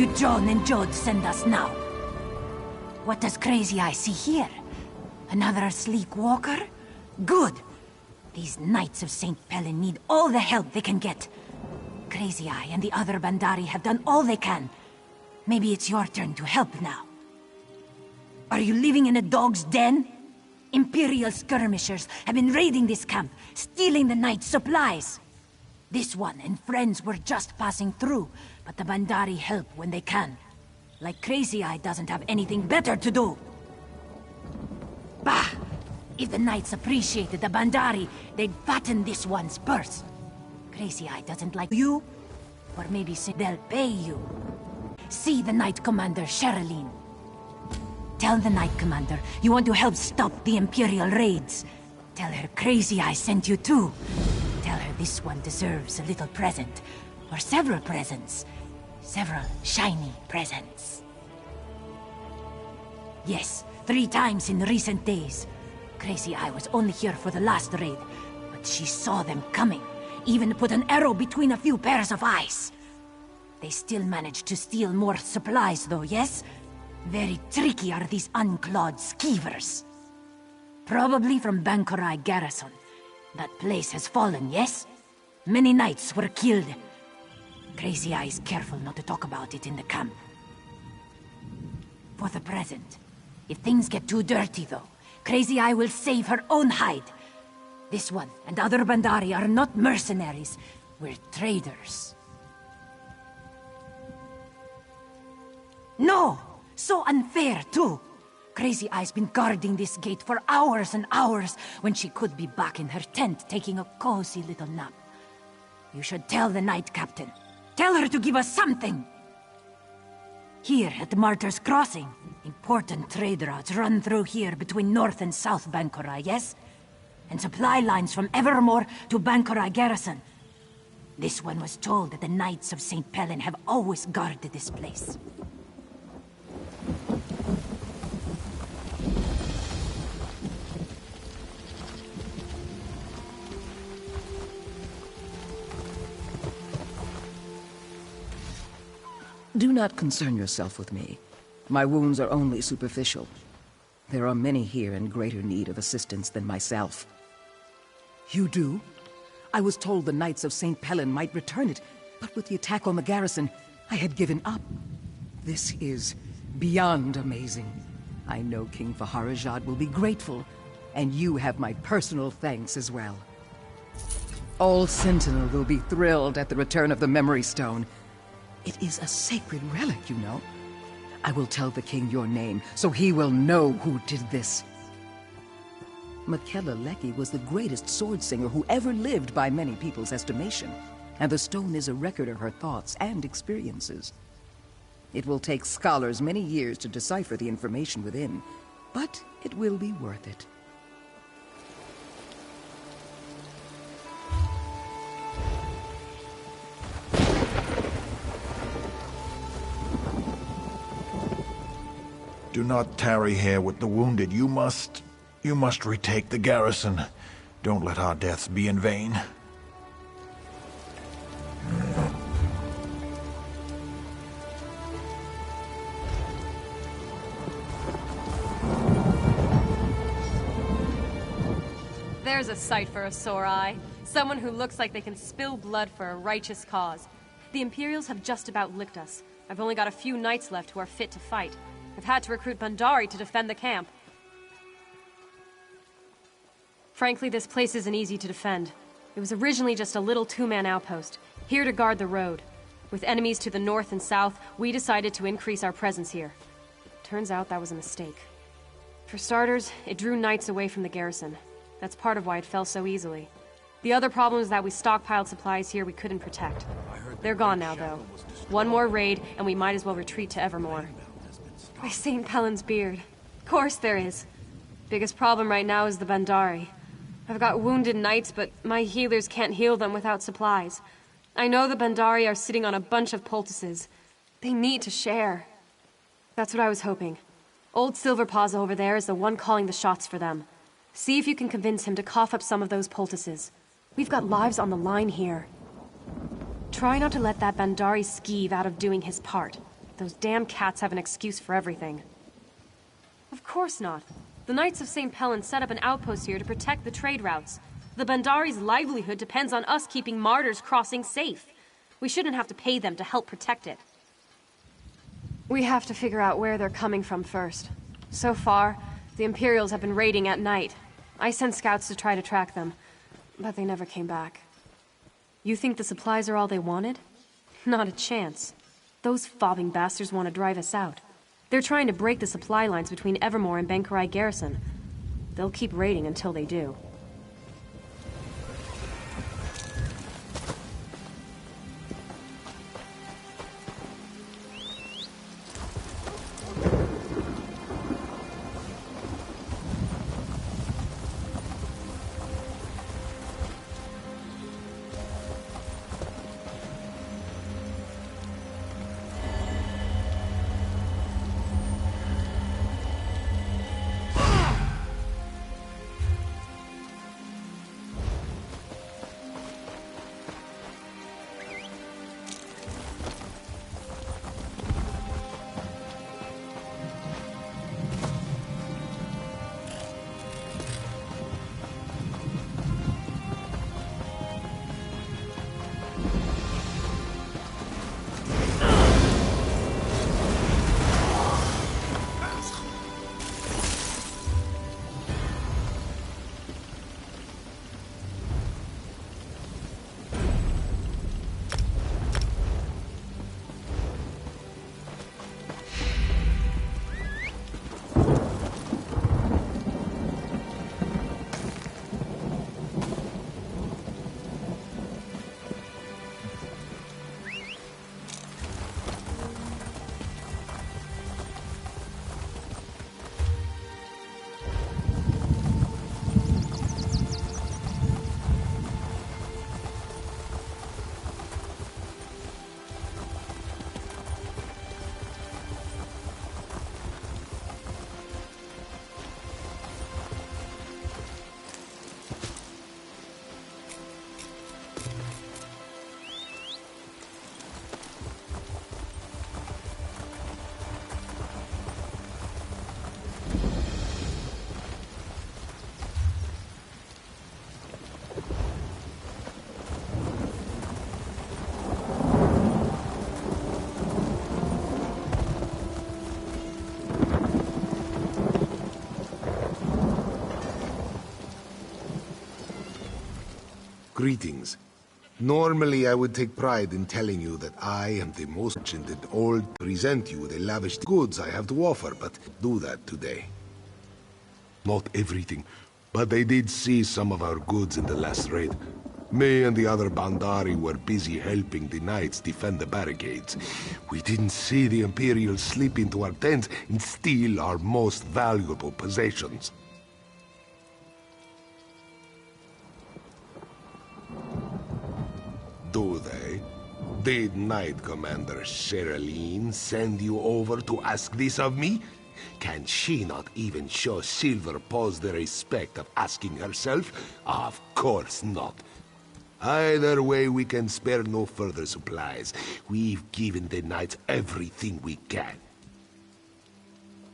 do John and Jode send us now? What does Crazy Eye see here? Another sleek walker? Good! These Knights of St. Pellen need all the help they can get. Crazy Eye and the other Bandari have done all they can. Maybe it's your turn to help now. Are you living in a dog's den? Imperial skirmishers have been raiding this camp, stealing the Knight's supplies. This one and friends were just passing through, but the Bandari help when they can. Like Crazy Eye doesn't have anything better to do. Bah! If the Knights appreciated the Bandari, they'd fatten this one's purse. Crazy Eye doesn't like you, or maybe they'll pay you. See the Knight Commander, Sherilyn. Tell the Knight Commander you want to help stop the Imperial raids. Tell her Crazy Eye sent you too. Tell her this one deserves a little present. Or several presents. Several shiny presents. Yes, 3 times in recent days. Crazy Eye was only here for the last raid, but she saw them coming. Even put an arrow between a few pairs of eyes. They still managed to steal more supplies though, yes? Very tricky are these unclawed skeevers. Probably from Bangkorai garrison. That place has fallen, yes? Many knights were killed. Crazy Eye is careful not to talk about it in the camp. For the present. If things get too dirty though, Crazy Eye will save her own hide. This one and other Bandari are not mercenaries. We're traders. No! So unfair, too! Crazy Eye's been guarding this gate for hours and hours when she could be back in her tent taking a cozy little nap. You should tell the Knight Captain. Tell her to give us something! Here at the Martyr's Crossing, important trade routes run through here between North and South Bangkorai, yes? And supply lines from Evermore to Bangkorai Garrison. This one was told that the Knights of St. Pellen have always guarded this place. Do not concern yourself with me. My wounds are only superficial. There are many here in greater need of assistance than myself. You do? I was told the Knights of St. Pellen might return it, but with the attack on the garrison, I had given up. This is beyond amazing. I know King Faharajad will be grateful, and you have my personal thanks as well. All Sentinel will be thrilled at the return of the Memory Stone. It is a sacred relic, you know. I will tell the king your name, so he will know who did this. Makela Lecky was the greatest sword singer who ever lived by many people's estimation, and the stone is a record of her thoughts and experiences. It will take scholars many years to decipher the information within, but it will be worth it. Do not tarry here with the wounded. You must retake the garrison. Don't let our deaths be in vain. There's a sight for a sore eye. Someone who looks like they can spill blood for a righteous cause. The Imperials have just about licked us. I've only got a few knights left who are fit to fight. I've had to recruit Bandari to defend the camp. Frankly, this place isn't easy to defend. It was originally just a little 2-man outpost, here to guard the road. With enemies to the north and south, we decided to increase our presence here. Turns out that was a mistake. For starters, it drew knights away from the garrison. That's part of why it fell so easily. The other problem is that we stockpiled supplies here we couldn't protect. They're gone now, though. One more raid, and we might as well retreat to Evermore. By St. Pellen's beard. Of course there is. Biggest problem right now is the Bandari. I've got wounded knights, but my healers can't heal them without supplies. I know the Bandari are sitting on a bunch of poultices. They need to share. That's what I was hoping. Old Silverpaws over there is the one calling the shots for them. See if you can convince him to cough up some of those poultices. We've got lives on the line here. Try not to let that Bandari skeeve out of doing his part. Those damn cats have an excuse for everything. Of course not. The Knights of St. Pellen set up an outpost here to protect the trade routes. The Bandari's livelihood depends on us keeping Martyr's Crossing safe. We shouldn't have to pay them to help protect it. We have to figure out where they're coming from first. So far, the Imperials have been raiding at night. I sent scouts to try to track them, but they never came back. You think the supplies are all they wanted? Not a chance. Those fobbing bastards want to drive us out. They're trying to break the supply lines between Evermore and Bangkorai Garrison. They'll keep raiding until they do. Greetings. Normally I would take pride in telling you that I am the most merchant in all to present you the lavish goods I have to offer, but do that today. Not everything, but I did see some of our goods in the last raid. Me and the other Bandari were busy helping the Knights defend the barricades. We didn't see the Imperials slip into our tents and steal our most valuable possessions. Do they? Did Knight Commander Sherilyn send you over to ask this of me? Can she not even show Silver Paws the respect of asking herself? Of course not. Either way, we can spare no further supplies. We've given the Knights everything we can.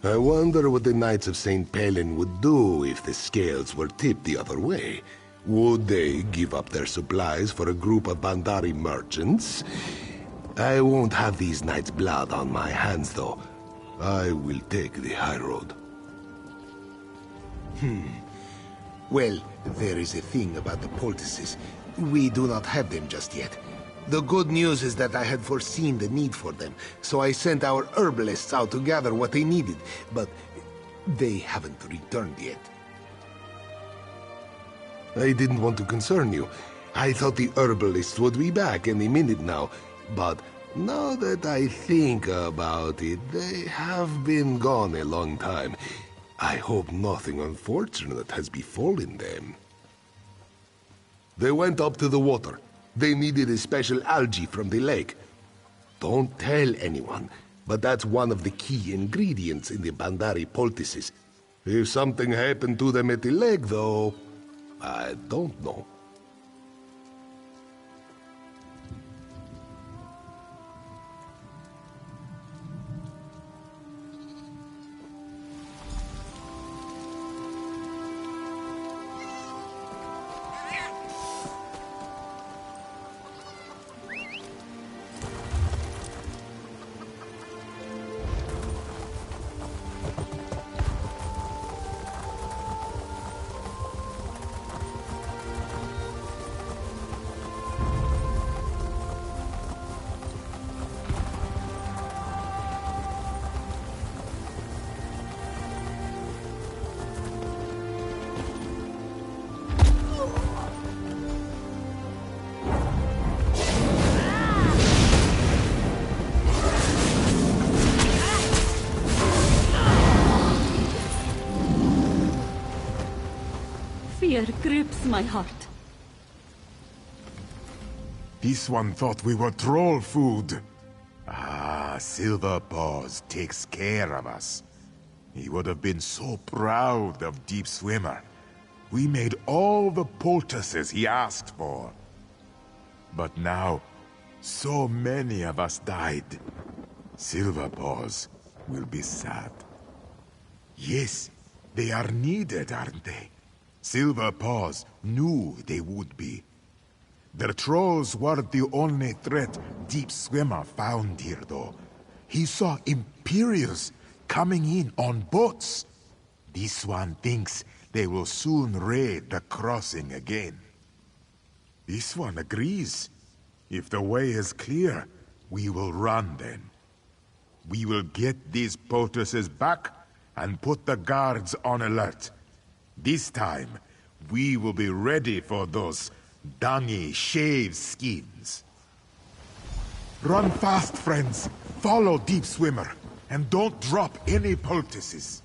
I wonder what the Knights of St. Pellen would do if the scales were tipped the other way. Would they give up their supplies for a group of Bandari merchants? I won't have these Knights' blood on my hands, though. I will take the high road. Well, there is a thing about the poultices. We do not have them just yet. The good news is that I had foreseen the need for them, so I sent our herbalists out to gather what they needed, but they haven't returned yet. I didn't want to concern you. I thought the herbalists would be back any minute now, but now that I think about it, they have been gone a long time. I hope nothing unfortunate has befallen them. They went up to the water. They needed a special algae from the lake. Don't tell anyone, but that's one of the key ingredients in the Bandari poultices. If something happened to them at the lake, though, I don't know. Fear grips my heart. This one thought we were troll food. Ah, Silver Paws takes care of us. He would have been so proud of Deep Swimmer. We made all the poultices he asked for. But now, so many of us died. Silver Paws will be sad. Yes, they are needed, aren't they? Silver Paws knew they would be. The trolls weren't the only threat Deep Swimmer found here, though. He saw Imperials coming in on boats. This one thinks they will soon raid the crossing again. This one agrees. If the way is clear, we will run then. We will get these poultices back and put the guards on alert. This time, we will be ready for those dungy shave skins. Run fast, friends. Follow Deep Swimmer. And don't drop any poultices.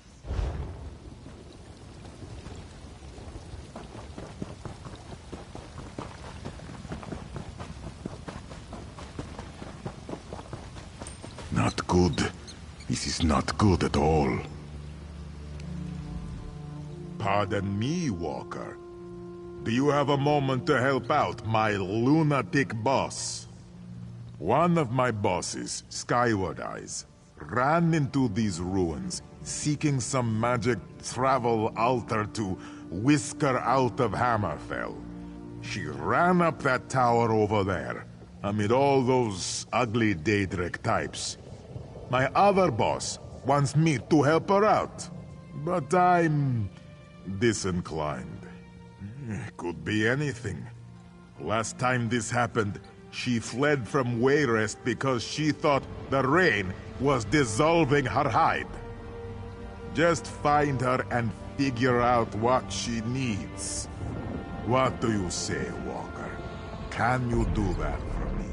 Not good. This is not good at all. Pardon me, Walker. Do you have a moment to help out my lunatic boss? One of my bosses, Skyward Eyes, ran into these ruins, seeking some magic travel altar to whisk her out of Hammerfell. She ran up that tower over there, amid all those ugly Daedric types. My other boss wants me to help her out, but I'm disinclined. Could be anything. Last time this happened, she fled from Wayrest because she thought the rain was dissolving her hide. Just find her and figure out what she needs. What do you say, Walker? Can you do that for me?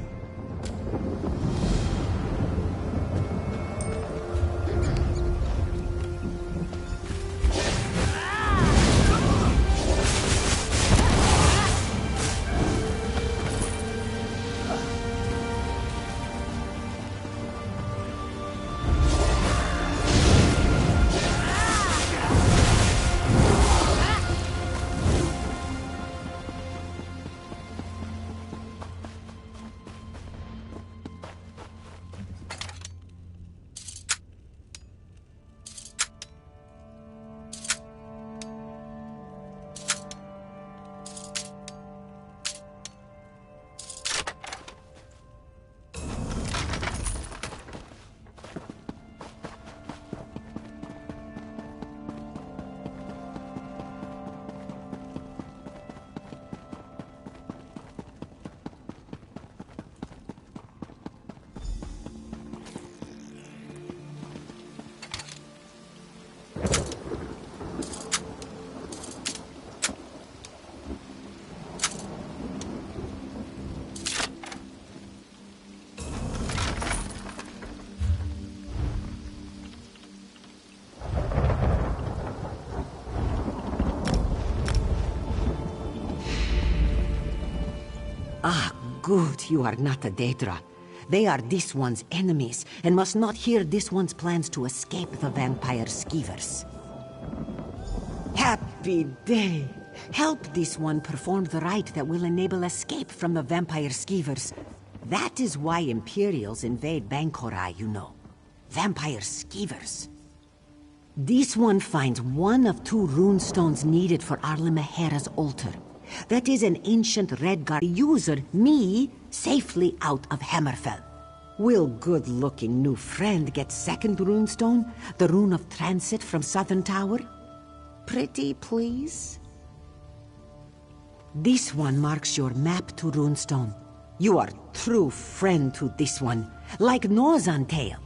Ah, good, you are not a Daedra. They are this one's enemies, and must not hear this one's plans to escape the vampire skeevers. Happy day! Help this one perform the rite that will enable escape from the vampire skeevers. That is why Imperials invade Bangkorai, you know. Vampire skeevers. This one finds one of 2 runestones needed for Arlimehera's altar. That is an ancient Redguard user, me, safely out of Hammerfell. Will good-looking new friend get second runestone? The rune of transit from Southern Tower? Pretty, please? This one marks your map to runestone. You are true friend to this one, like Norzan Tail.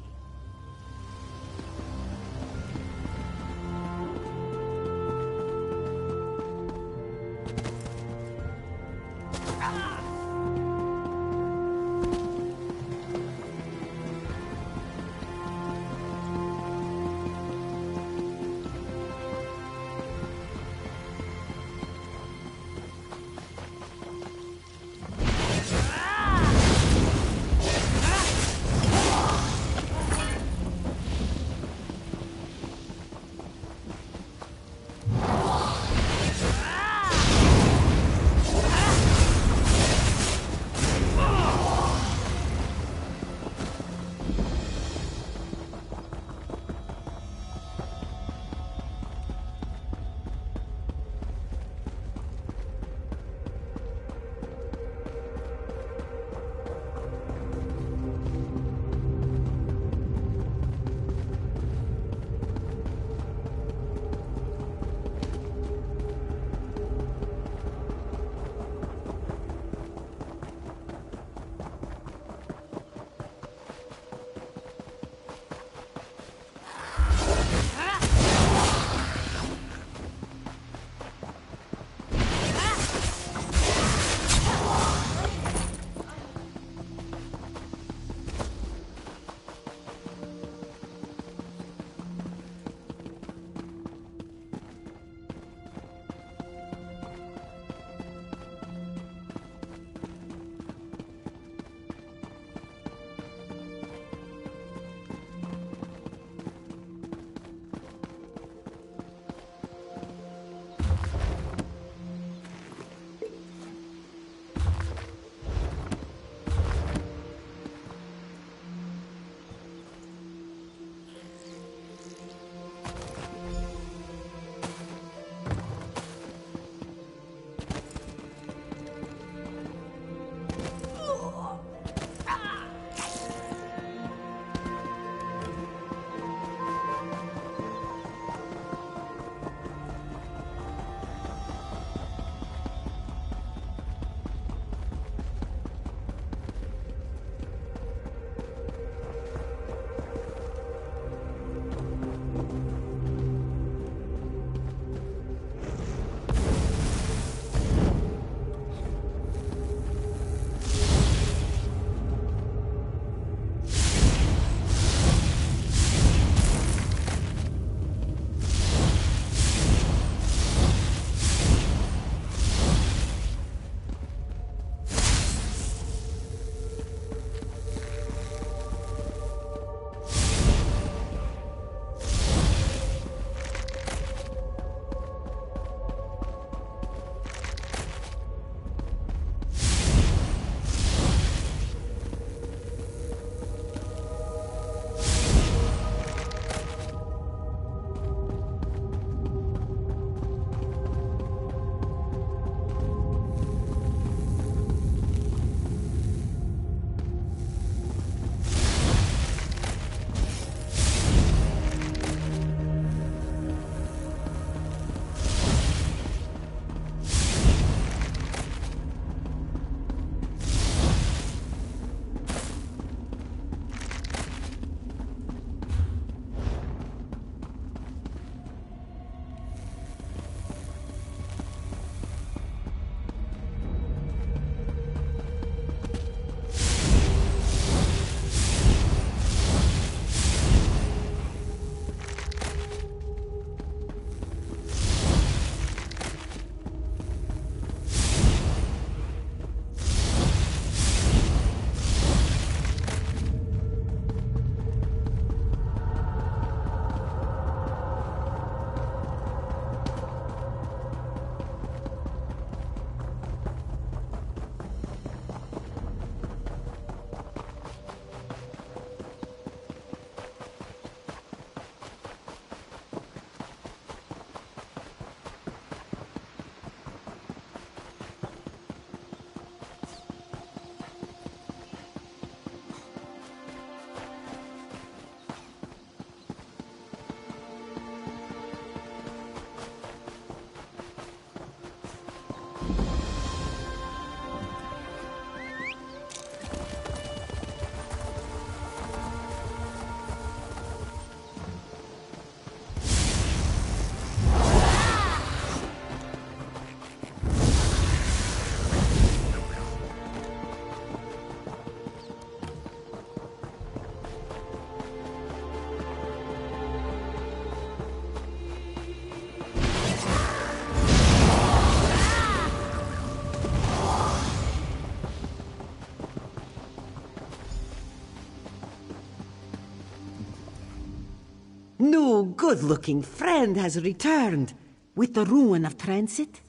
good-looking friend has returned with the ruin of transit.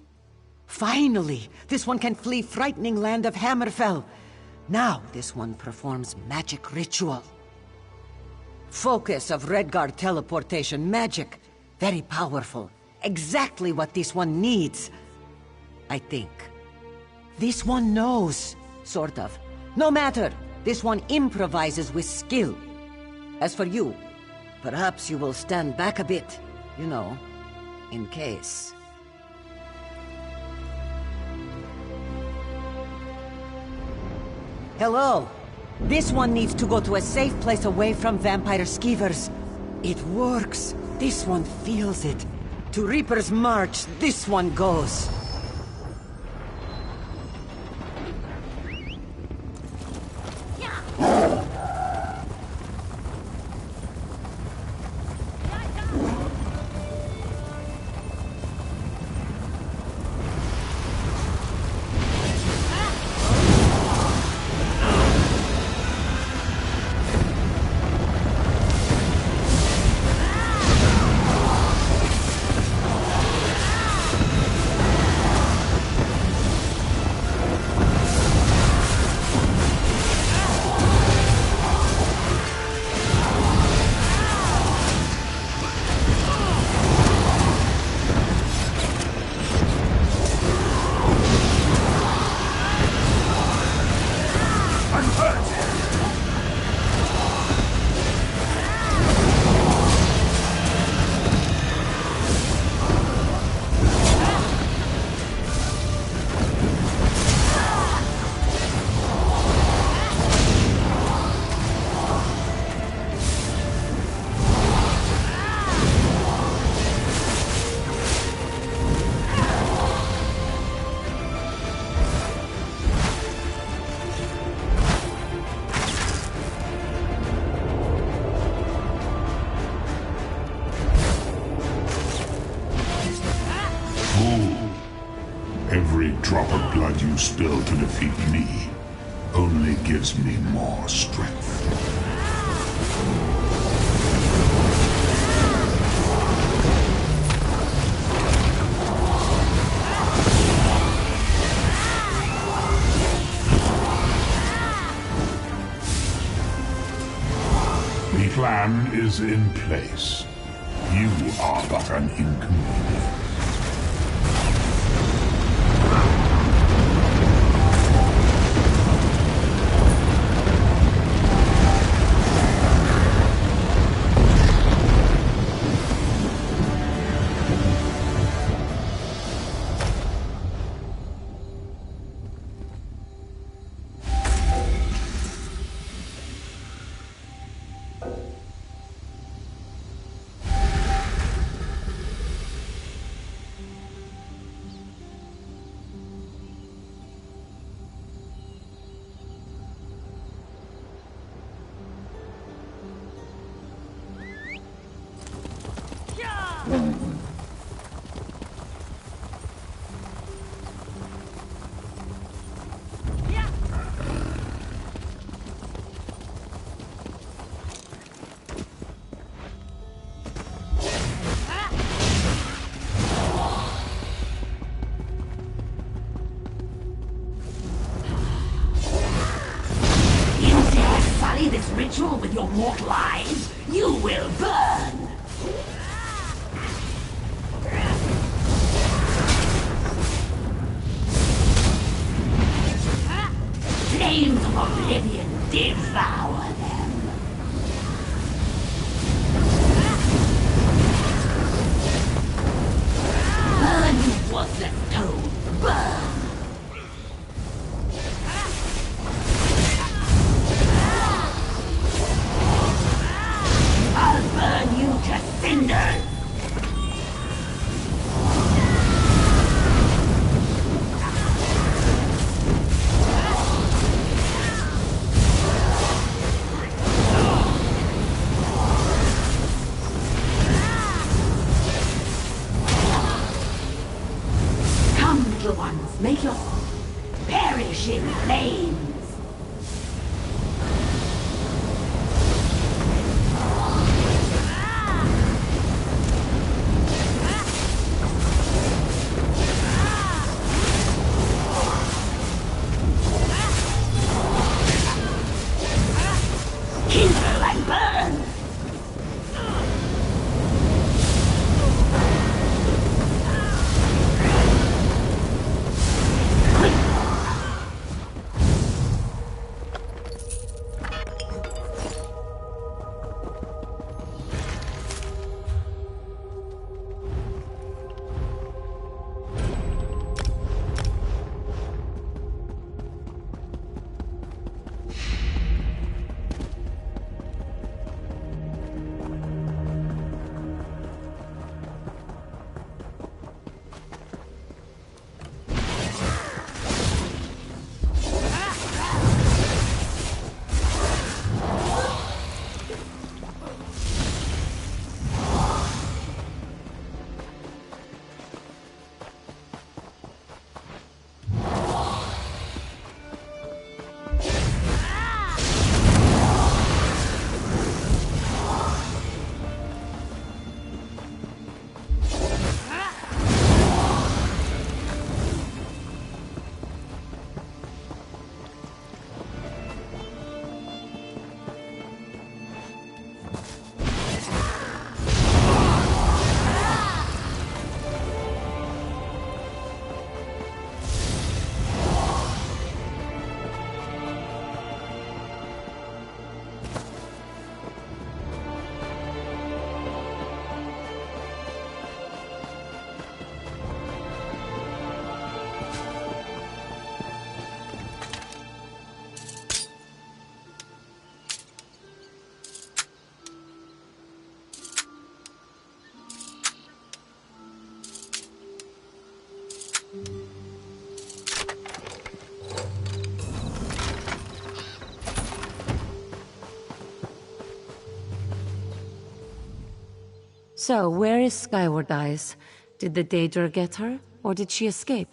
Finally, this one can flee frightening land of Hammerfell. Now this one performs magic ritual. Focus of Redguard teleportation magic. Very powerful. Exactly what this one needs. I think. This one knows. Sort of. No matter. This one improvises with skill. As for you, perhaps you will stand back a bit. You know, in case. Hello. This one needs to go to a safe place away from vampire skeevers. It works. This one feels it. To Reaper's March, this one goes. Every drop of blood you spill to defeat me only gives me more strength. The plan is in place. You are but an inconvenience. This ritual with your mortal eyes, you will burn! Flames of oblivion devour them! Burn, you worthless toad! Burn! Burn you to cinders! Come, little ones, make your perish in flames! So, where is Skyward Eyes? Did the Daedra get her, or did she escape?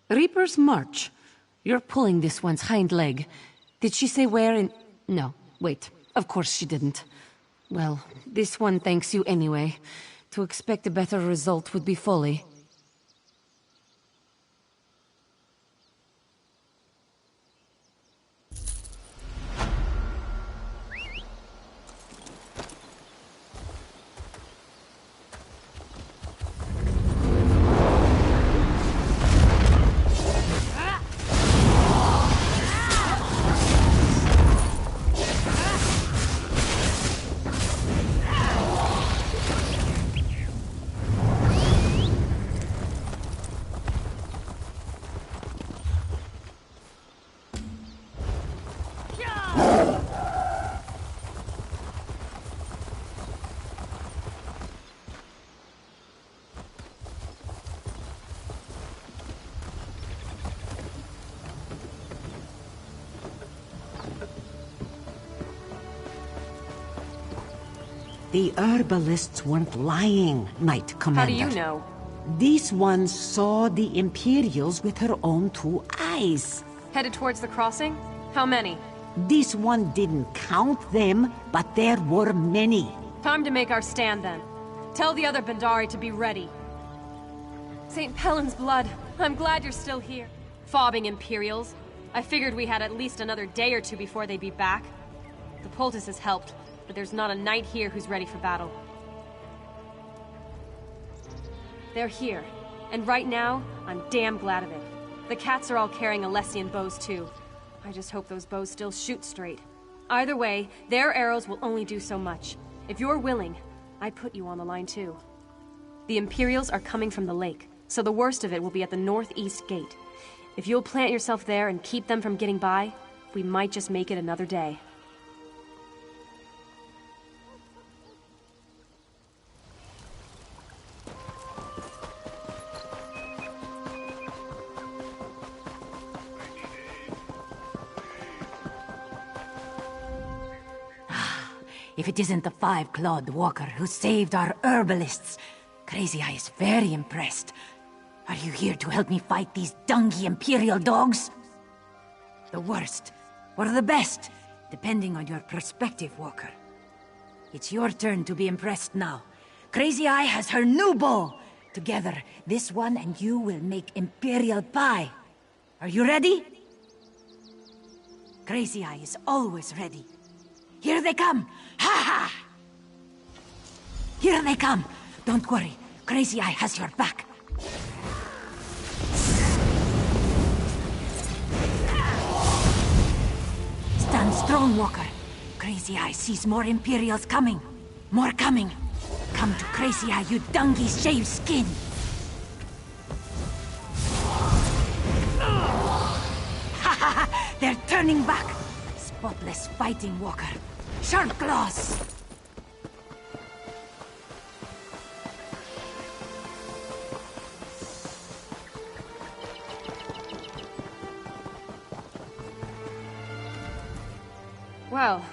Reaper's March. You're pulling this one's hind leg. Did she say where in... No, wait. Of course she didn't. Well, this one thanks you anyway. To expect a better result would be folly. The herbalists weren't lying, Knight Commander. How do you know? This one saw the Imperials with her own 2 eyes. Headed towards the crossing? How many? This one didn't count them, but there were many. Time to make our stand then. Tell the other Bandari to be ready. St. Pellin's blood. I'm glad you're still here. Fobbing Imperials. I figured we had at least another day or 2 before they'd be back. The poultice has helped, but there's not a knight here who's ready for battle. They're here, and right now, I'm damn glad of it. The cats are all carrying Alessian bows too. I just hope those bows still shoot straight. Either way, their arrows will only do so much. If you're willing, I'd put you on the line too. The Imperials are coming from the lake, so the worst of it will be at the northeast gate. If you'll plant yourself there and keep them from getting by, we might just make it another day. If it isn't the 5-clawed walker who saved our herbalists, Crazy Eye is very impressed. Are you here to help me fight these dungy Imperial dogs? The worst, or the best, depending on your perspective, Walker. It's your turn to be impressed now. Crazy Eye has her new bow. Together, this one and you will make Imperial pie. Are you ready? Crazy Eye is always ready. Here they come! Ha ha! Here they come! Don't worry, Crazy Eye has your back. Stand strong, Walker. Crazy Eye sees more Imperials coming. More coming. Come to Crazy Eye, you dungy shaved skin! Ha ha ha! They're turning back! Spotless fighting, Walker. Sharp claws! Well,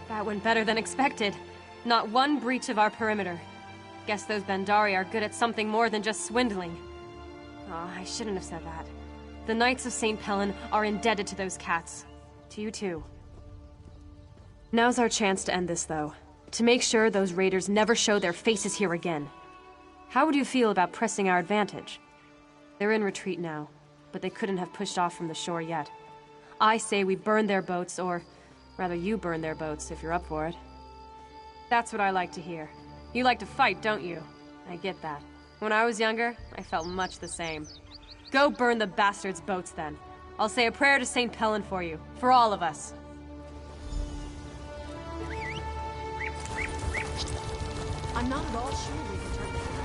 that went better than expected. Not one breach of our perimeter. Guess those Bandari are good at something more than just swindling. Oh, I shouldn't have said that. The Knights of St. Pellin are indebted to those cats. To you too. Now's our chance to end this, though. To make sure those raiders never show their faces here again. How would you feel about pressing our advantage? They're in retreat now, but they couldn't have pushed off from the shore yet. I say we burn their boats, or rather you burn their boats if you're up for it. That's what I like to hear. You like to fight, don't you? I get that. When I was younger, I felt much the same. Go burn the bastards' boats then. I'll say a prayer to St. Pellin for you, for all of us. I'm not at all sure we can turn this around.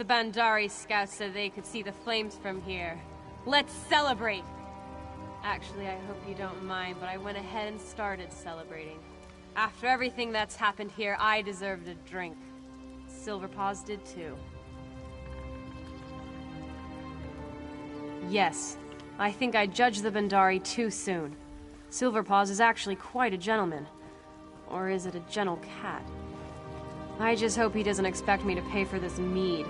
The Bandari scouts said they could see the flames from here. Let's celebrate! Actually, I hope you don't mind, but I went ahead and started celebrating. After everything that's happened here, I deserved a drink. Silverpaws did too. Yes, I think I judged the Bandari too soon. Silverpaws is actually quite a gentleman. Or is it a gentle cat? I just hope he doesn't expect me to pay for this mead.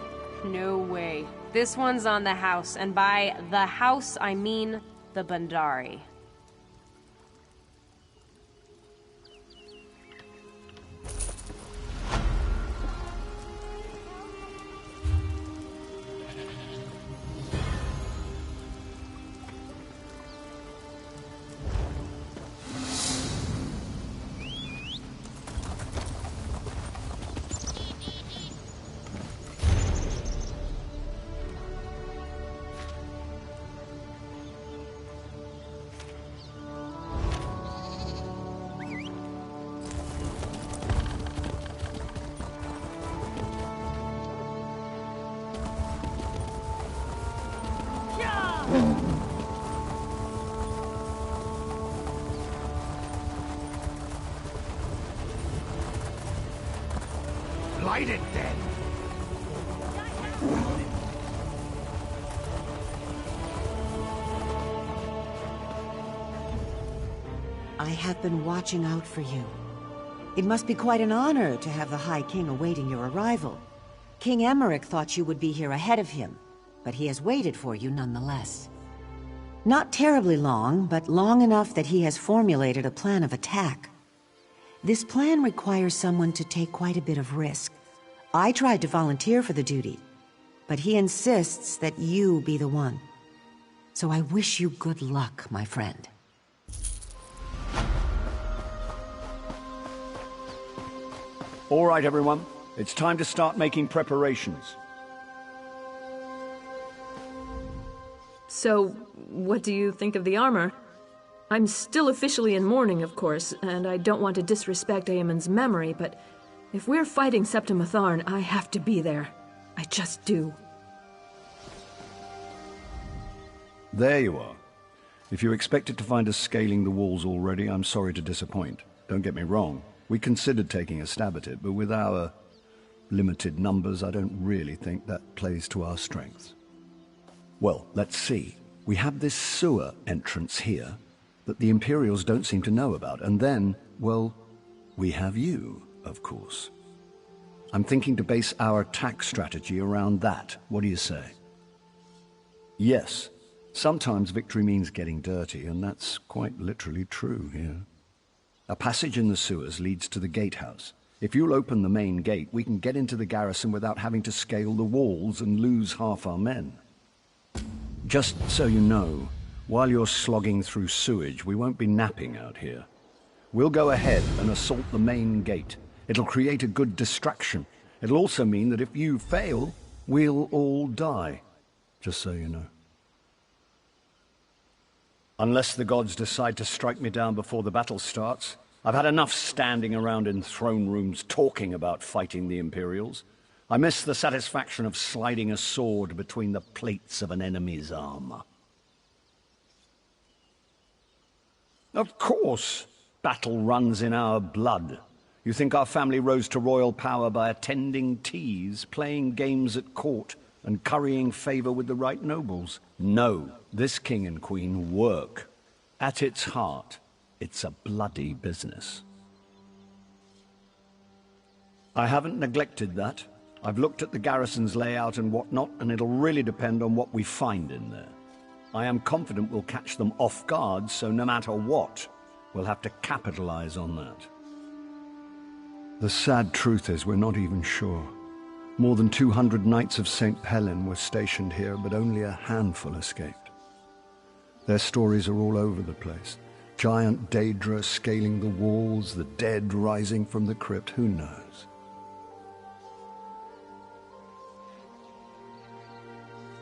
No way. This one's on the house, and by the house, I mean the Bandari. Light it then! I have been watching out for you. It must be quite an honor to have the High King awaiting your arrival. King Emmerich thought you would be here ahead of him, but he has waited for you nonetheless. Not terribly long, but long enough that he has formulated a plan of attack. This plan requires someone to take quite a bit of risk. I tried to volunteer for the duty, but he insists that you be the one. So I wish you good luck, my friend. All right, everyone. It's time to start making preparations. So, what do you think of the armor? I'm still officially in mourning, of course, and I don't want to disrespect Aemon's memory, but if we're fighting Septima Tharn, I have to be there. I just do. There you are. If you expected to find us scaling the walls already, I'm sorry to disappoint. Don't get me wrong. We considered taking a stab at it, but with our limited numbers, I don't really think that plays to our strengths. Well, let's see. We have this sewer entrance here that the Imperials don't seem to know about, and then, well, we have you, of course. I'm thinking to base our attack strategy around that. What do you say? Yes, sometimes victory means getting dirty, and that's quite literally true here. A passage in the sewers leads to the gatehouse. If you'll open the main gate, we can get into the garrison without having to scale the walls and lose half our men. Just so you know, while you're slogging through sewage, we won't be napping out here. We'll go ahead and assault the main gate. It'll create a good distraction. It'll also mean that if you fail, we'll all die. Just so you know. Unless the gods decide to strike me down before the battle starts, I've had enough standing around in throne rooms talking about fighting the Imperials. I miss the satisfaction of sliding a sword between the plates of an enemy's armor. Of course, battle runs in our blood. You think our family rose to royal power by attending teas, playing games at court, and currying favor with the right nobles? No, this king and queen work. At its heart, it's a bloody business. I haven't neglected that. I've looked at the garrison's layout and whatnot, and it'll really depend on what we find in there. I am confident we'll catch them off guard, so no matter what, we'll have to capitalize on that. The sad truth is we're not even sure. More than 200 Knights of St. Pellin were stationed here, but only a handful escaped. Their stories are all over the place. Giant Daedra scaling the walls, the dead rising from the crypt, who knows?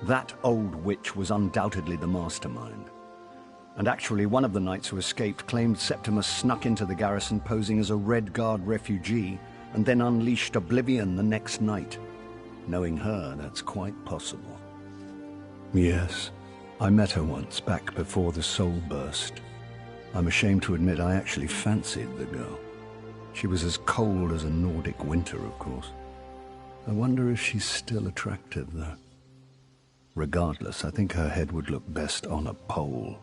That old witch was undoubtedly the mastermind. And actually, one of the knights who escaped claimed Septimus snuck into the garrison posing as a Red Guard refugee and then unleashed oblivion the next night. Knowing her, that's quite possible. Yes, I met her once, back before the Soul Burst. I'm ashamed to admit I actually fancied the girl. She was as cold as a Nordic winter, of course. I wonder if she's still attractive, though. Regardless, I think her head would look best on a pole.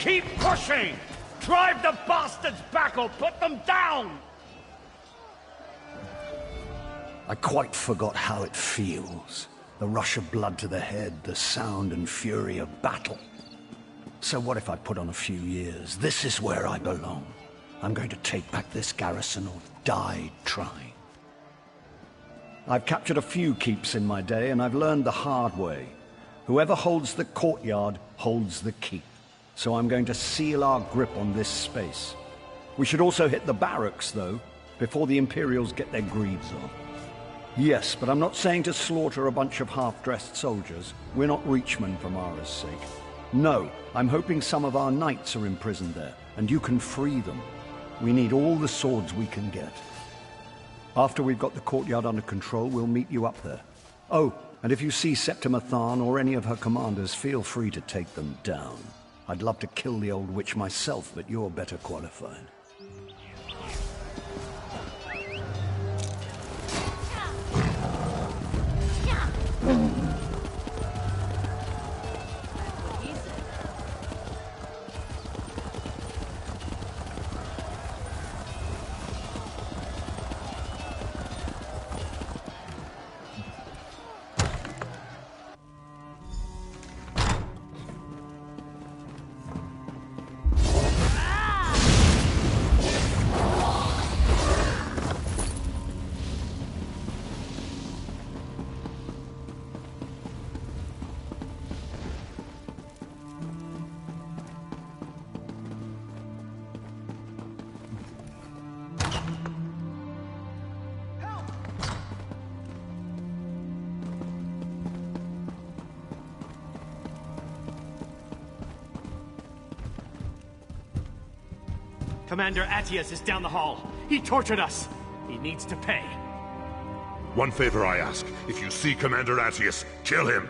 Keep pushing! Drive the bastards back or put them down! I quite forgot how it feels. The rush of blood to the head, the sound and fury of battle. So what if I put on a few years? This is where I belong. I'm going to take back this garrison or die trying. I've captured a few keeps in my day, and I've learned the hard way. Whoever holds the courtyard holds the keep. So I'm going to seal our grip on this space. We should also hit the barracks, though, before the Imperials get their greaves on. Yes, but I'm not saying to slaughter a bunch of half-dressed soldiers. We're not Reachmen for Mara's sake. No, I'm hoping some of our knights are imprisoned there, and you can free them. We need all the swords we can get. After we've got the courtyard under control, we'll meet you up there. Oh, and if you see Septima Tharn or any of her commanders, feel free to take them down. I'd love to kill the old witch myself, but you're better qualified. Commander Attius is down the hall. He tortured us. He needs to pay. One favor I ask. If you see Commander Attius, kill him.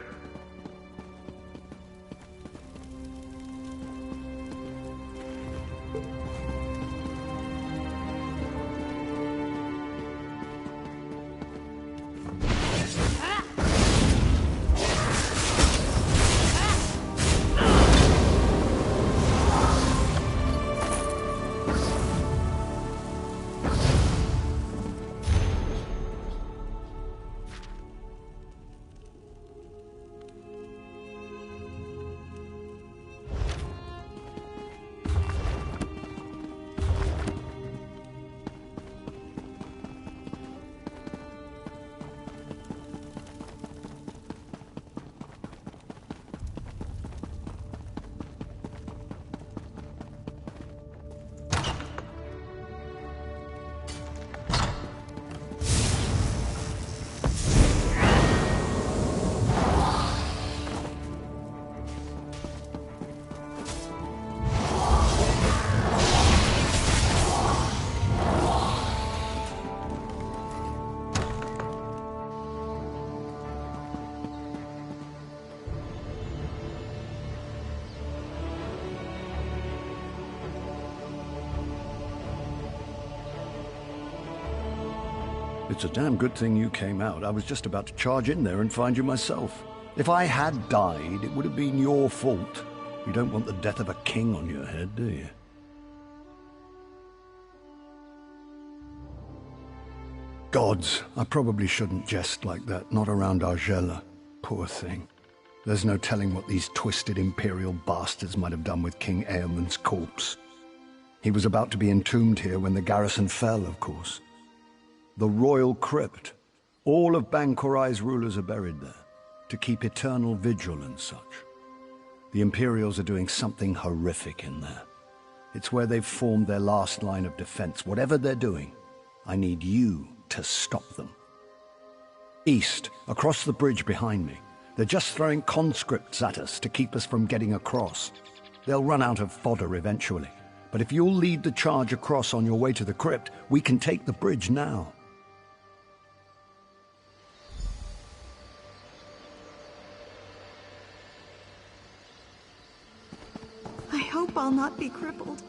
It's a damn good thing you came out. I was just about to charge in there and find you myself. If I had died, it would have been your fault. You don't want the death of a king on your head, do you? Gods, I probably shouldn't jest like that, not around Argella. Poor thing. There's no telling what these twisted Imperial bastards might have done with King Eamon's corpse. He was about to be entombed here when the garrison fell, of course. The royal crypt. All of Bangkorai's rulers are buried there, to keep eternal vigil and such. The Imperials are doing something horrific in there. It's where they've formed their last line of defense. Whatever they're doing, I need you to stop them. East, across the bridge behind me. They're just throwing conscripts at us to keep us from getting across. They'll run out of fodder eventually. But if you'll lead the charge across on your way to the crypt, we can take the bridge now. I hope I'll not be crippled.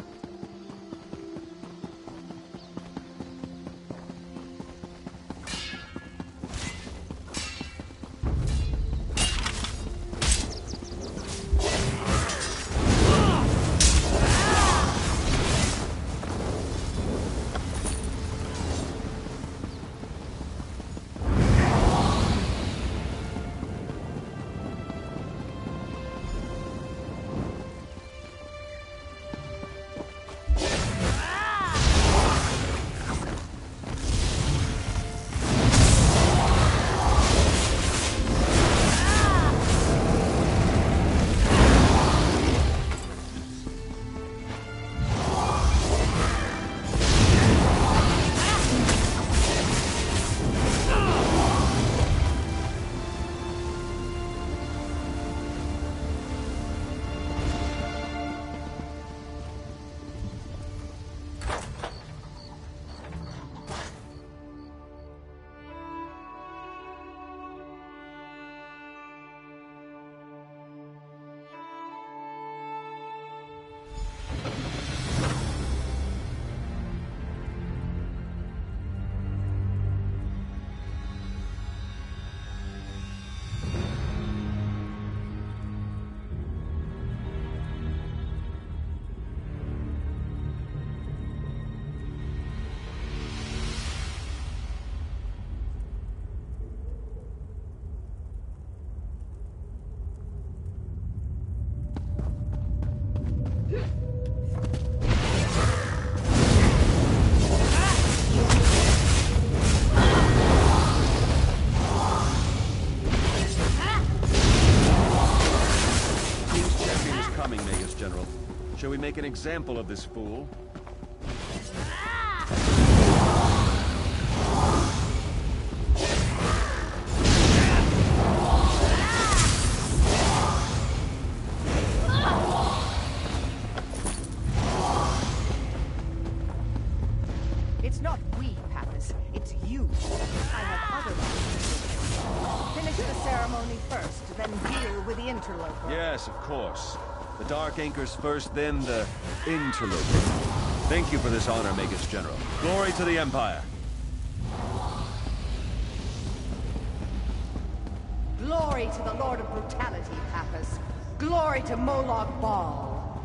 Shall we make an example of this fool? It's not we, Pappas. It's you. I have other matters. Finish the ceremony first, then deal with the interloper. Yes, of course. The Dark Anchors first, then the interloper. Thank you for this honor, Magus General. Glory to the Empire. Glory to the Lord of Brutality, Pappas. Glory to Moloch Ball.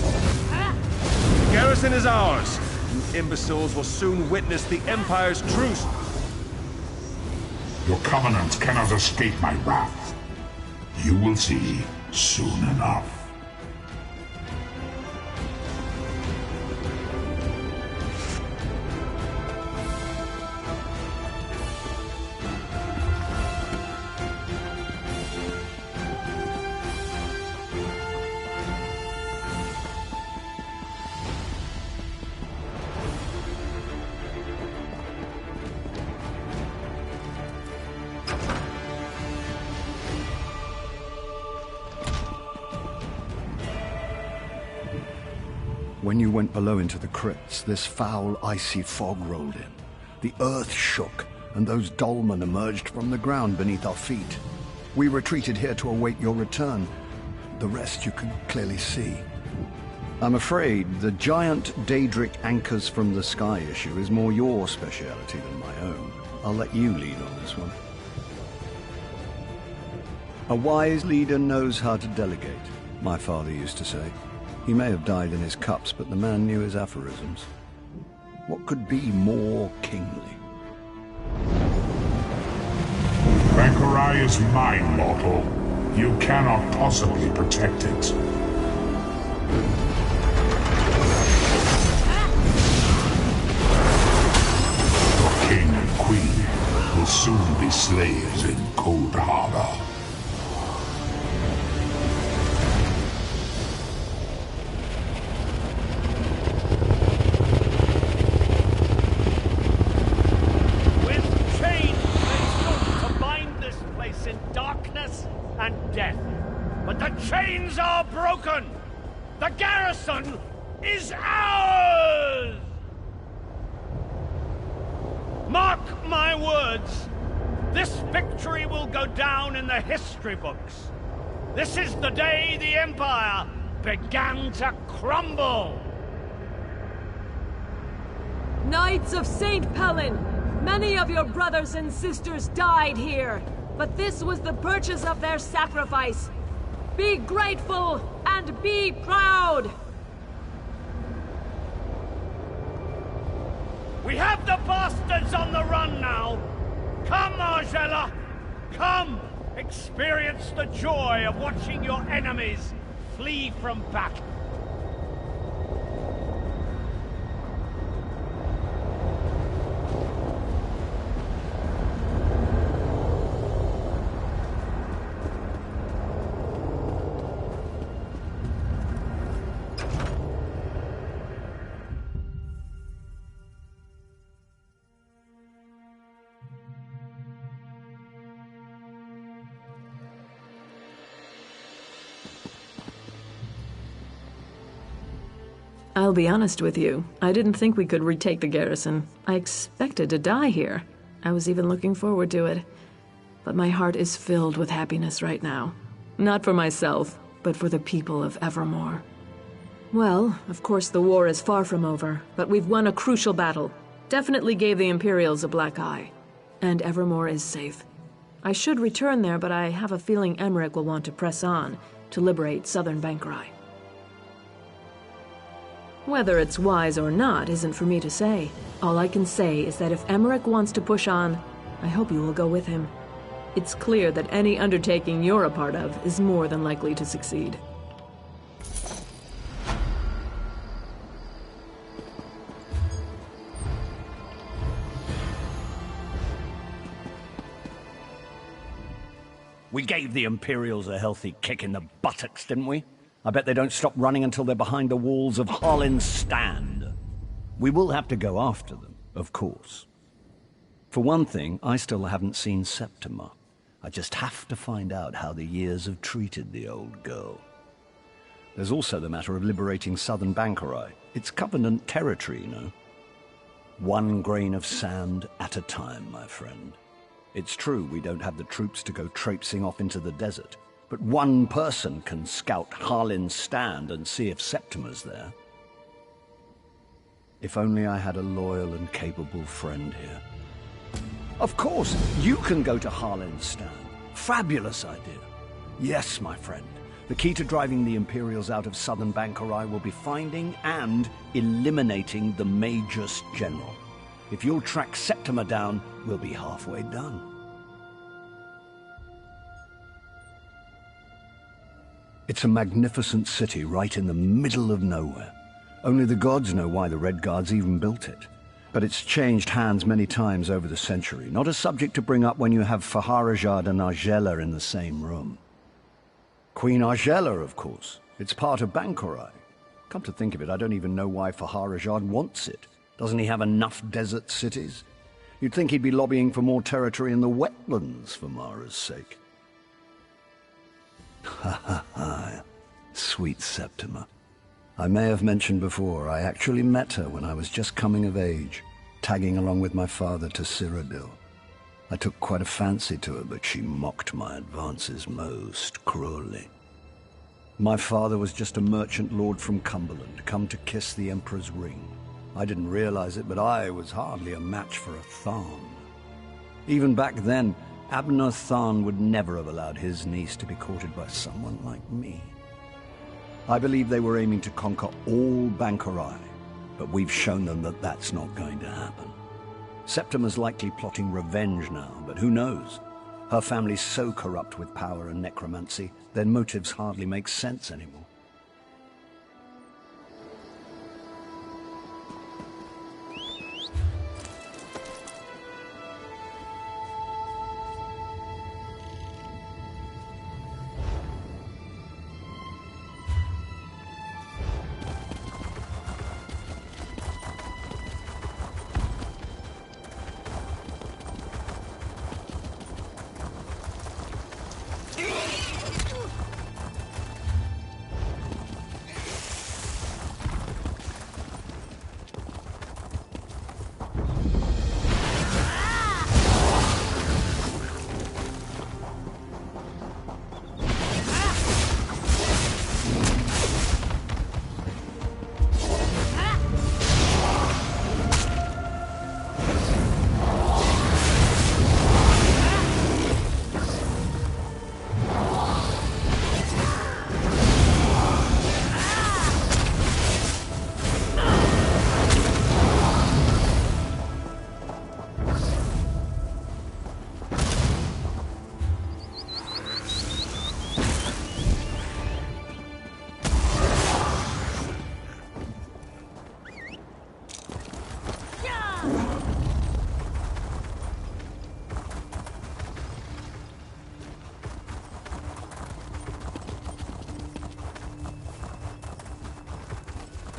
The garrison is ours. You imbeciles will soon witness the Empire's truce. Your covenant cannot escape my wrath. You will see soon enough. When you went below into the crypts, this foul, icy fog rolled in. The earth shook, and those dolmen emerged from the ground beneath our feet. We retreated here to await your return. The rest you can clearly see. I'm afraid the giant Daedric anchors from the sky issue is more your speciality than my own. I'll let you lead on this one. A wise leader knows how to delegate, my father used to say. He may have died in his cups, but the man knew his aphorisms. What could be more kingly? Bangkorai is mine, mortal. You cannot possibly protect it. The king and queen will soon be slaves in Cold Harbor. Chains are broken! The garrison is ours! Mark my words, this victory will go down in the history books. This is the day the Empire began to crumble. Knights of St. Pellin, many of your brothers and sisters died here, but this was the purchase of their sacrifice. Be grateful and be proud! We have the bastards on the run now! Come, Margella! Come! Experience the joy of watching your enemies flee from battle. I'll be honest with you. I didn't think we could retake the garrison. I expected to die here. I was even looking forward to it. But my heart is filled with happiness right now. Not for myself, but for the people of Evermore. Well, of course the war is far from over, but we've won a crucial battle. Definitely gave the Imperials a black eye. And Evermore is safe. I should return there, but I have a feeling Emmerich will want to press on to liberate southern Bangkorai. Whether it's wise or not isn't for me to say. All I can say is that if Emmerich wants to push on, I hope you will go with him. It's clear that any undertaking you're a part of is more than likely to succeed. We gave the Imperials a healthy kick in the buttocks, didn't we? I bet they don't stop running until they're behind the walls of Harlin's Stand. We will have to go after them, of course. For one thing, I still haven't seen Septima. I just have to find out how the years have treated the old girl. There's also the matter of liberating southern Bangkorai. It's Covenant territory, you know. One grain of sand at a time, my friend. It's true we don't have the troops to go traipsing off into the desert, but one person can scout Harlin's Stand and see if Septima's there. If only I had a loyal and capable friend here. Of course, you can go to Harlin's Stand. Fabulous idea. Yes, my friend. The key to driving the Imperials out of southern Bangkorai will be finding and eliminating the Magus General. If you'll track Septima down, we'll be halfway done. It's a magnificent city right in the middle of nowhere. Only the gods know why the Red Guards even built it. But it's changed hands many times over the century. Not a subject to bring up when you have Faharajad and Argella in the same room. Queen Argella, of course. It's part of Bangkorai. Come to think of it, I don't even know why Faharajad wants it. Doesn't he have enough desert cities? You'd think he'd be lobbying for more territory in the wetlands for Mara's sake. Ha ha ha. Sweet Septima. I may have mentioned before, I actually met her when I was just coming of age, tagging along with my father to Cyrodiil. I took quite a fancy to her, but she mocked my advances most cruelly. My father was just a merchant lord from Cumberland, come to kiss the Emperor's ring. I didn't realize it, but I was hardly a match for a Tharn. Even back then, Abner Tharn would never have allowed his niece to be courted by someone like me. I believe they were aiming to conquer all Bangkorai, but we've shown them that that's not going to happen. Septima's likely plotting revenge now, but who knows? Her family's so corrupt with power and necromancy, their motives hardly make sense anymore.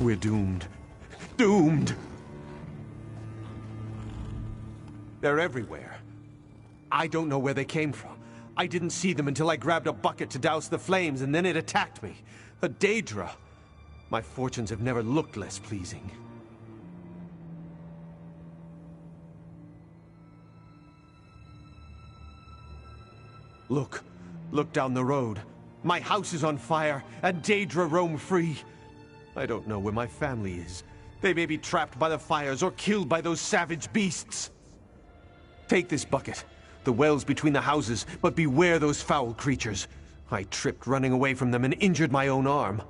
We're doomed. Doomed! They're everywhere. I don't know where they came from. I didn't see them until I grabbed a bucket to douse the flames, and then it attacked me. A Daedra. My fortunes have never looked less pleasing. Look. Look down the road. My house is on fire, and Daedra roam free. I don't know where my family is. They may be trapped by the fires or killed by those savage beasts. Take this bucket. The well's between the houses, but beware those foul creatures. I tripped running away from them and injured my own arm.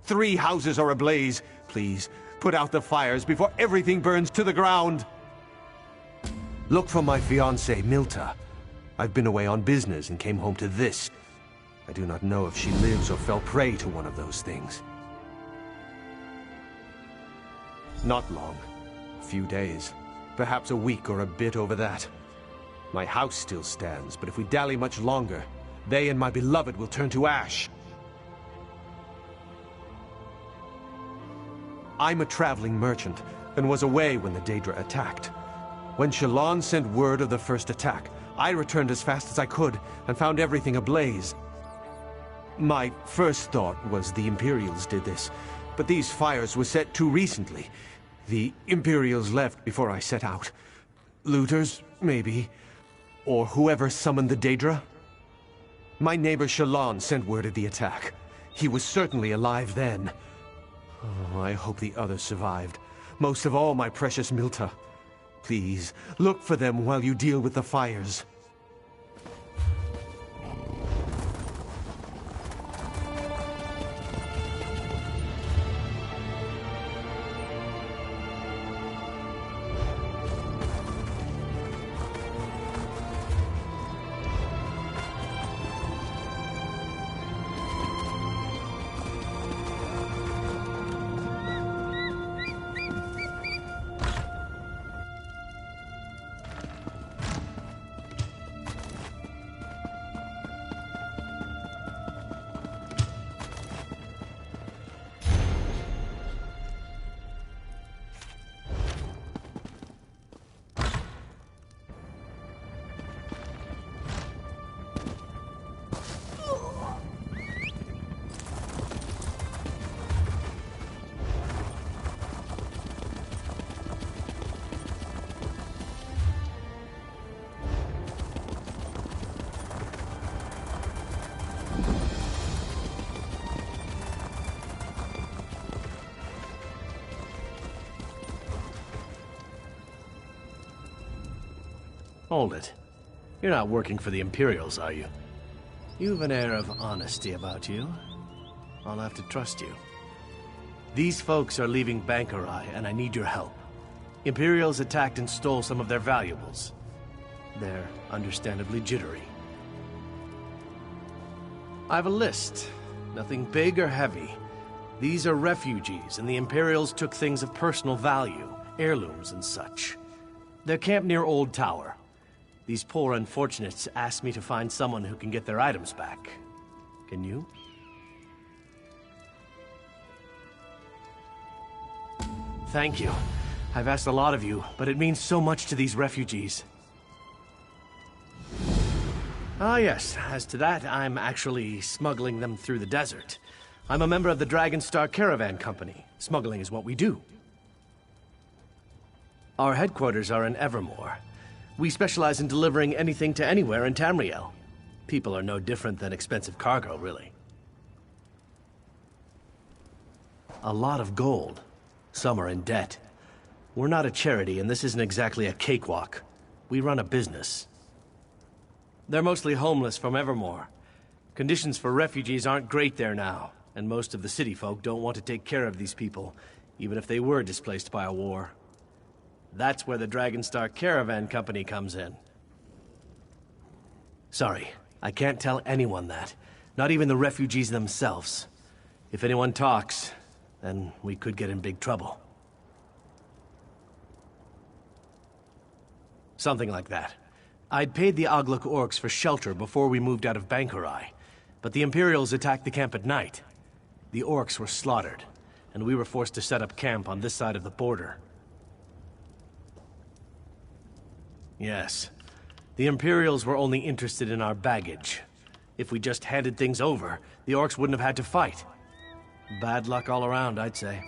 3 houses are ablaze. Please, put out the fires before everything burns to the ground. Look for my fiancée, Milta. I've been away on business and came home to this. I do not know if she lives or fell prey to one of those things. Not long. A few days. Perhaps a week or a bit over that. My house still stands, but if we dally much longer, they and my beloved will turn to ash. I'm a traveling merchant, and was away when the Daedra attacked. When Shallan sent word of the first attack, I returned as fast as I could, and found everything ablaze. My first thought was the Imperials did this, but these fires were set too recently. The Imperials left before I set out. Looters, maybe. Or whoever summoned the Daedra. My neighbor Shallan sent word of the attack. He was certainly alive then. Oh, I hope the others survived. Most of all, my precious Milta. Please, look for them while you deal with the fires. Hold it. You're not working for the Imperials, are you? You've an air of honesty about you. I'll have to trust you. These folks are leaving Bangkorai, and I need your help. Imperials attacked and stole some of their valuables. They're understandably jittery. I have a list. Nothing big or heavy. These are refugees, and the Imperials took things of personal value, heirlooms and such. They're camped near Old Tower. These poor unfortunates asked me to find someone who can get their items back. Can you? Thank you. I've asked a lot of you, but it means so much to these refugees. Ah, yes. As to that, I'm actually smuggling them through the desert. I'm a member of the Dragonstar Caravan Company. Smuggling is what we do. Our headquarters are in Evermore. We specialize in delivering anything to anywhere in Tamriel. People are no different than expensive cargo, really. A lot of gold. Some are in debt. We're not a charity, and this isn't exactly a cakewalk. We run a business. They're mostly homeless from Evermore. Conditions for refugees aren't great there now, and most of the city folk don't want to take care of these people, even if they were displaced by a war. That's where the Dragonstar Caravan Company comes in. Sorry, I can't tell anyone that. Not even the refugees themselves. If anyone talks, then we could get in big trouble. Something like that. I'd paid the Ogluk orcs for shelter before we moved out of Bangkorai, but the Imperials attacked the camp at night. The orcs were slaughtered, and we were forced to set up camp on this side of the border. Yes. The Imperials were only interested in our baggage. If we just handed things over, the orcs wouldn't have had to fight. Bad luck all around, I'd say.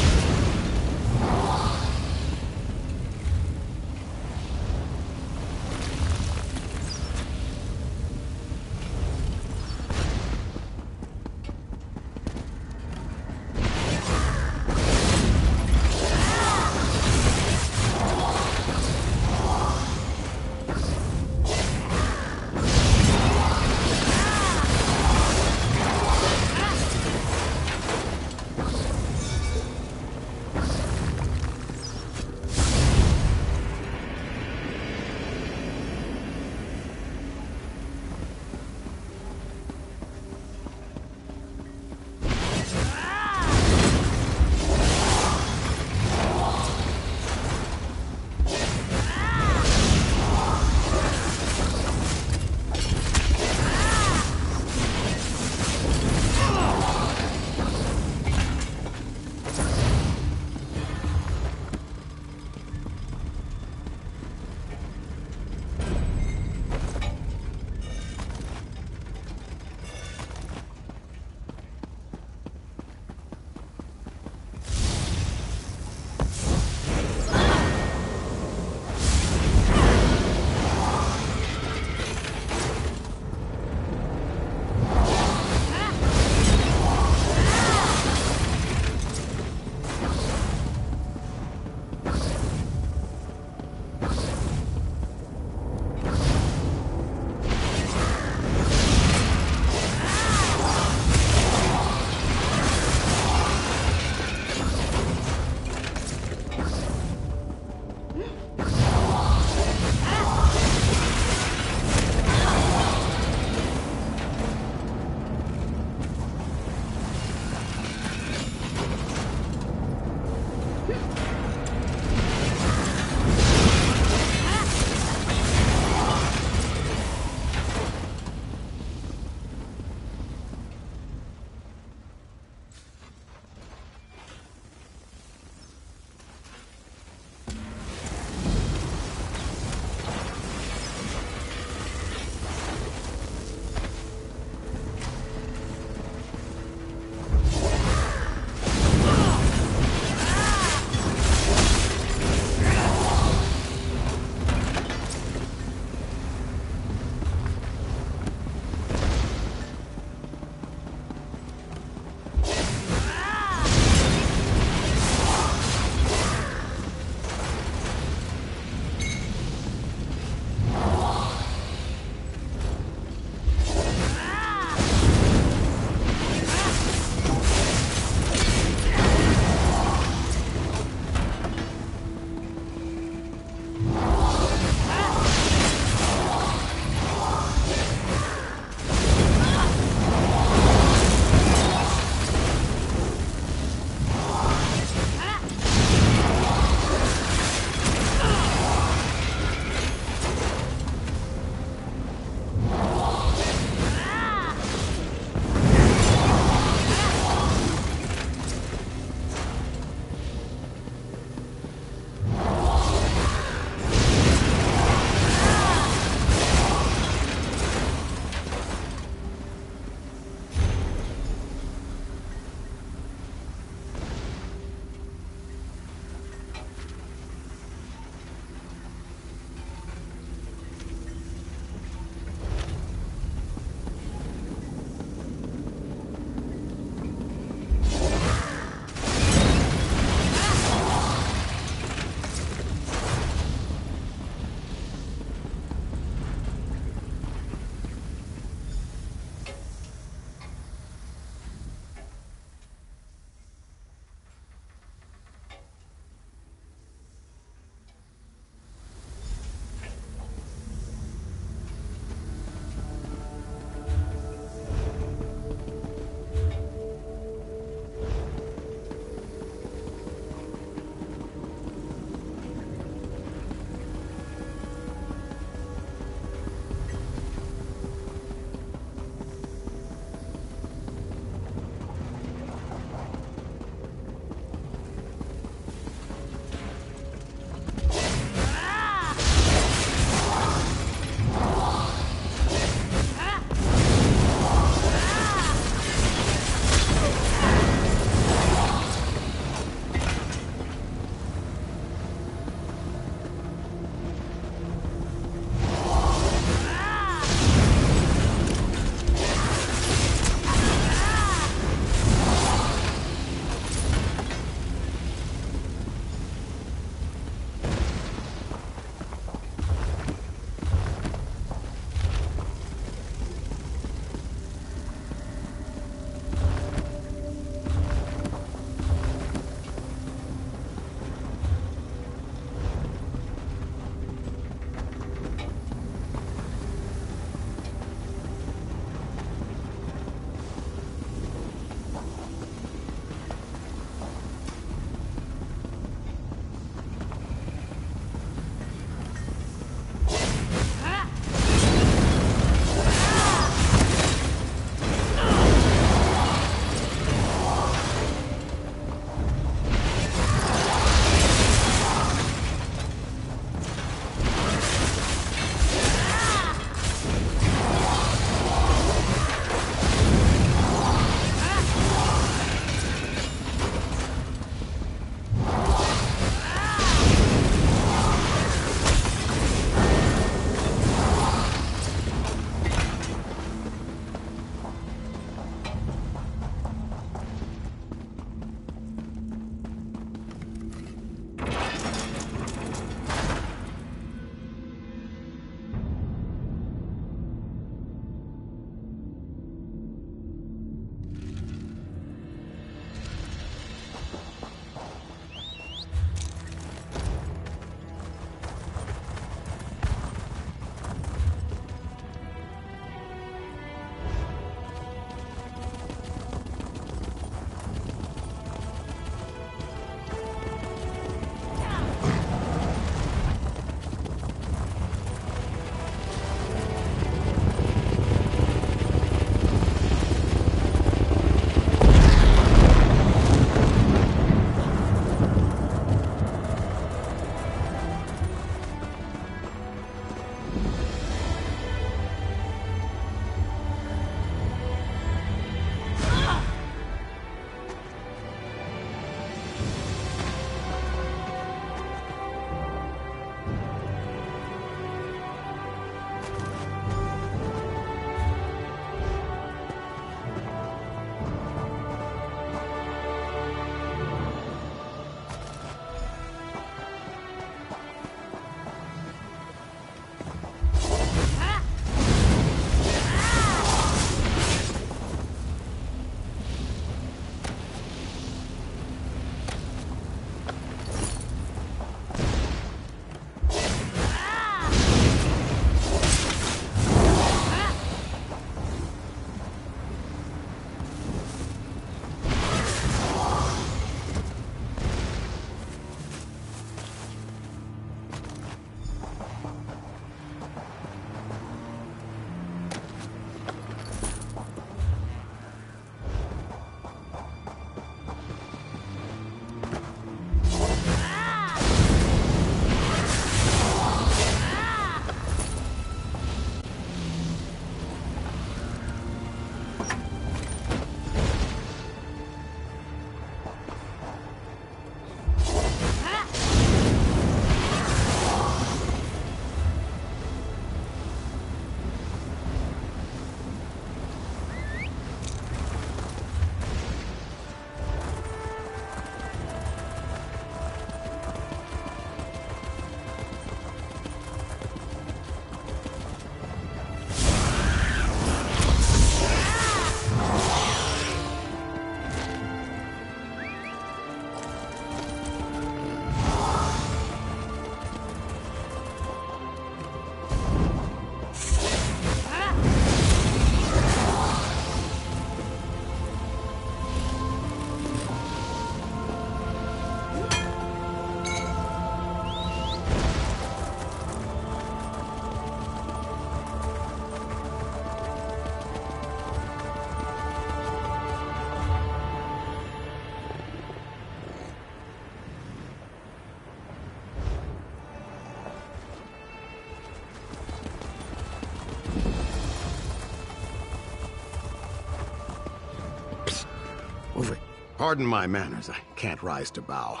Pardon my manners, I can't rise to bow.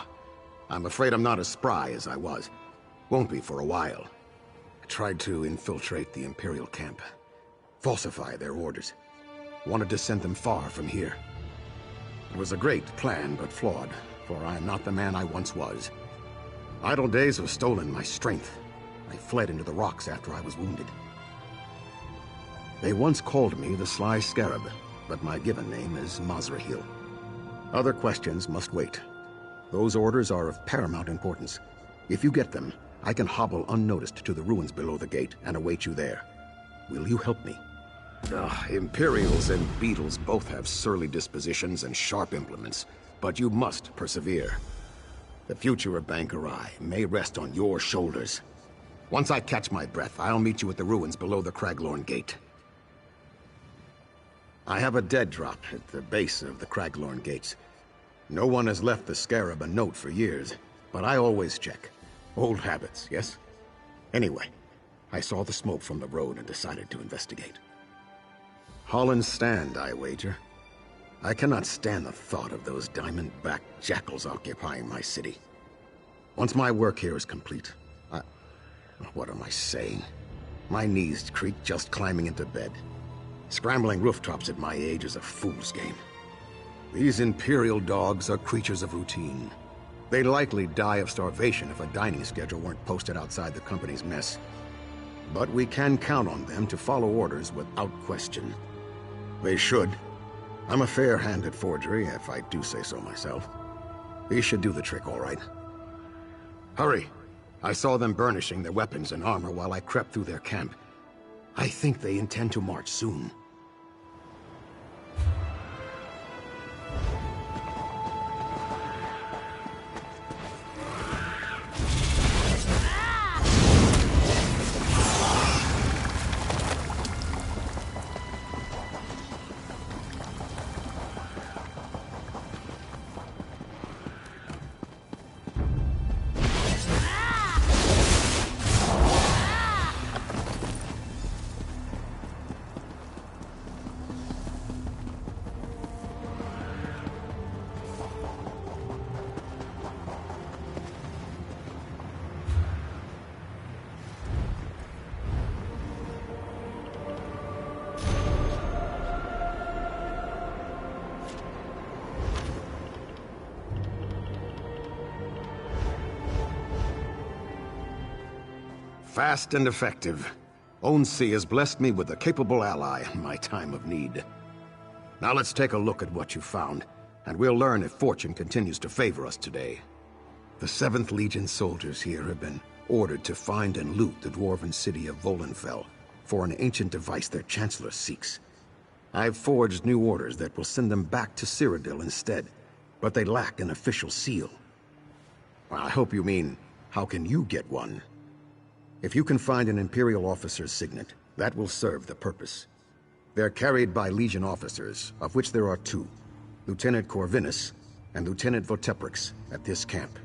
I'm afraid I'm not as spry as I was. Won't be for a while. I tried to infiltrate the Imperial camp. Falsify their orders. Wanted to send them far from here. It was a great plan, but flawed, for I am not the man I once was. Idle days have stolen my strength. I fled into the rocks after I was wounded. They once called me the Sly Scarab, but my given name is Mazrahil. Other questions must wait. Those orders are of paramount importance. If you get them, I can hobble unnoticed to the ruins below the gate and await you there. Will you help me? Imperials and beetles both have surly dispositions and sharp implements, but you must persevere. The future of Bangkorai may rest on your shoulders. Once I catch my breath, I'll meet you at the ruins below the Craglorn Gate. I have a dead drop at the base of the Craglorn Gates. No one has left the Scarab a note for years, but I always check. Old habits, yes? Anyway, I saw the smoke from the road and decided to investigate. Holland's Stand, I wager. I cannot stand the thought of those diamond-backed jackals occupying my city. Once my work here is complete, what am I saying? My knees creak just climbing into bed. Scrambling rooftops at my age is a fool's game. These Imperial dogs are creatures of routine. They'd likely die of starvation if a dining schedule weren't posted outside the company's mess. But we can count on them to follow orders without question. They should. I'm a fair hand at forgery, if I do say so myself. These should do the trick, all right. Hurry! I saw them burnishing their weapons and armor while I crept through their camp. I think they intend to march soon. Fast and effective. Onsi has blessed me with a capable ally in my time of need. Now let's take a look at what you found, and we'll learn if fortune continues to favor us today. The 7th Legion soldiers here have been ordered to find and loot the dwarven city of Volenfell for an ancient device their Chancellor seeks. I've forged new orders that will send them back to Cyrodiil instead, but they lack an official seal. Well, I hope you mean, how can you get one? If you can find an Imperial officer's signet, that will serve the purpose. They're carried by Legion officers, of which there are 2, Lieutenant Corvinus and Lieutenant Voteprix at this camp.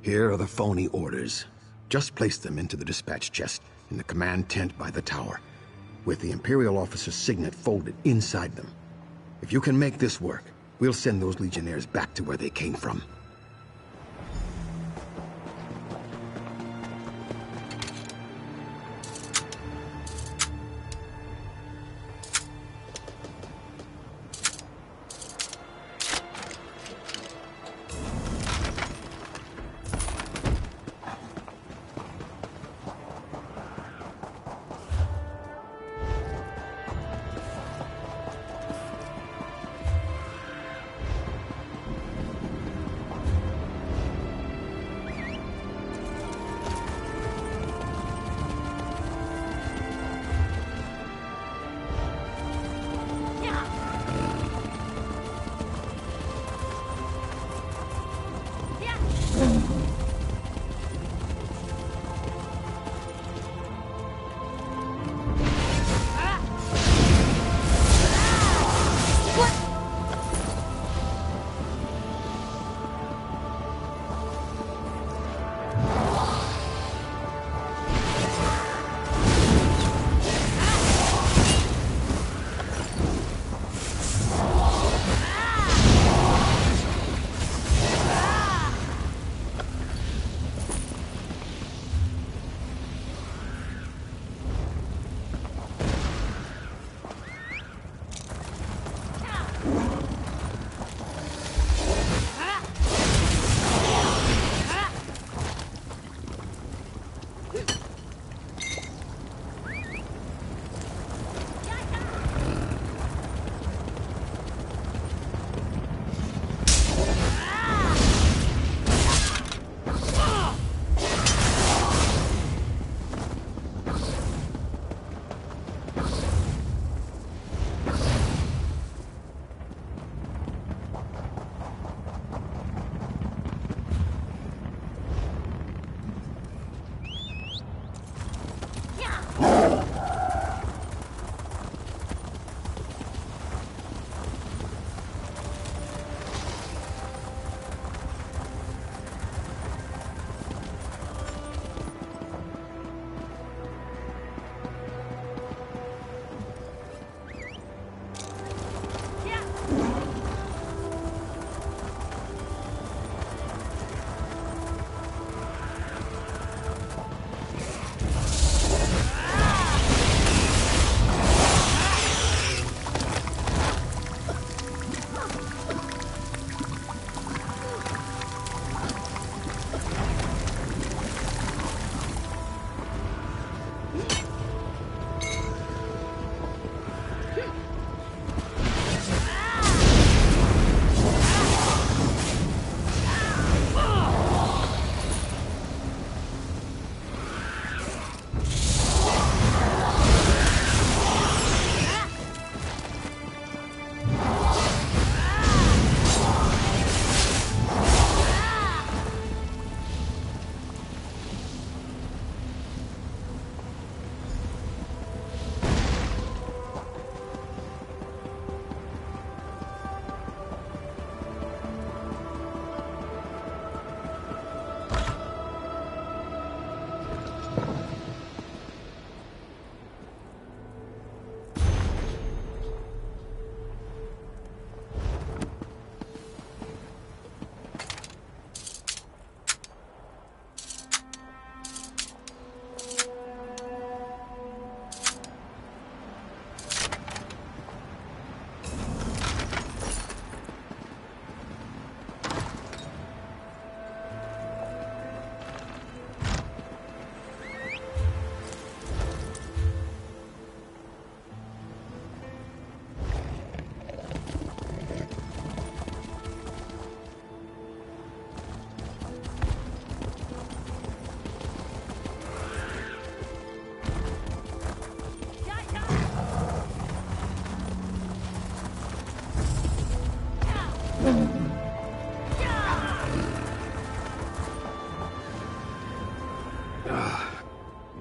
Here are the phony orders. Just place them into the dispatch chest in the command tent by the tower, with the Imperial officer's signet folded inside them. If you can make this work, we'll send those Legionnaires back to where they came from.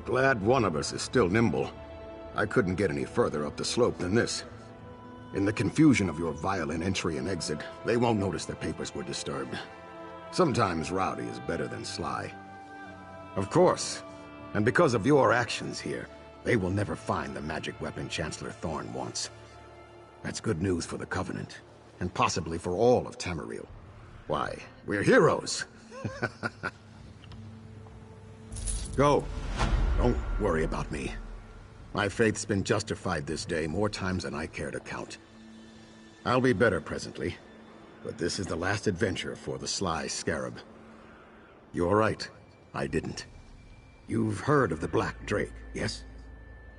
glad one of us is still nimble. I couldn't get any further up the slope than this. In the confusion of your violent entry and exit, they won't notice their papers were disturbed. Sometimes rowdy is better than sly. Of course, and because of your actions here, they will never find the magic weapon Chancellor Thorn wants. That's good news for the Covenant, and possibly for all of Tamariel. Why, we're heroes! Go. Don't worry about me. My faith's been justified this day more times than I care to count. I'll be better presently, but this is the last adventure for the sly scarab. You're right, I didn't. You've heard of the Black Drake, yes?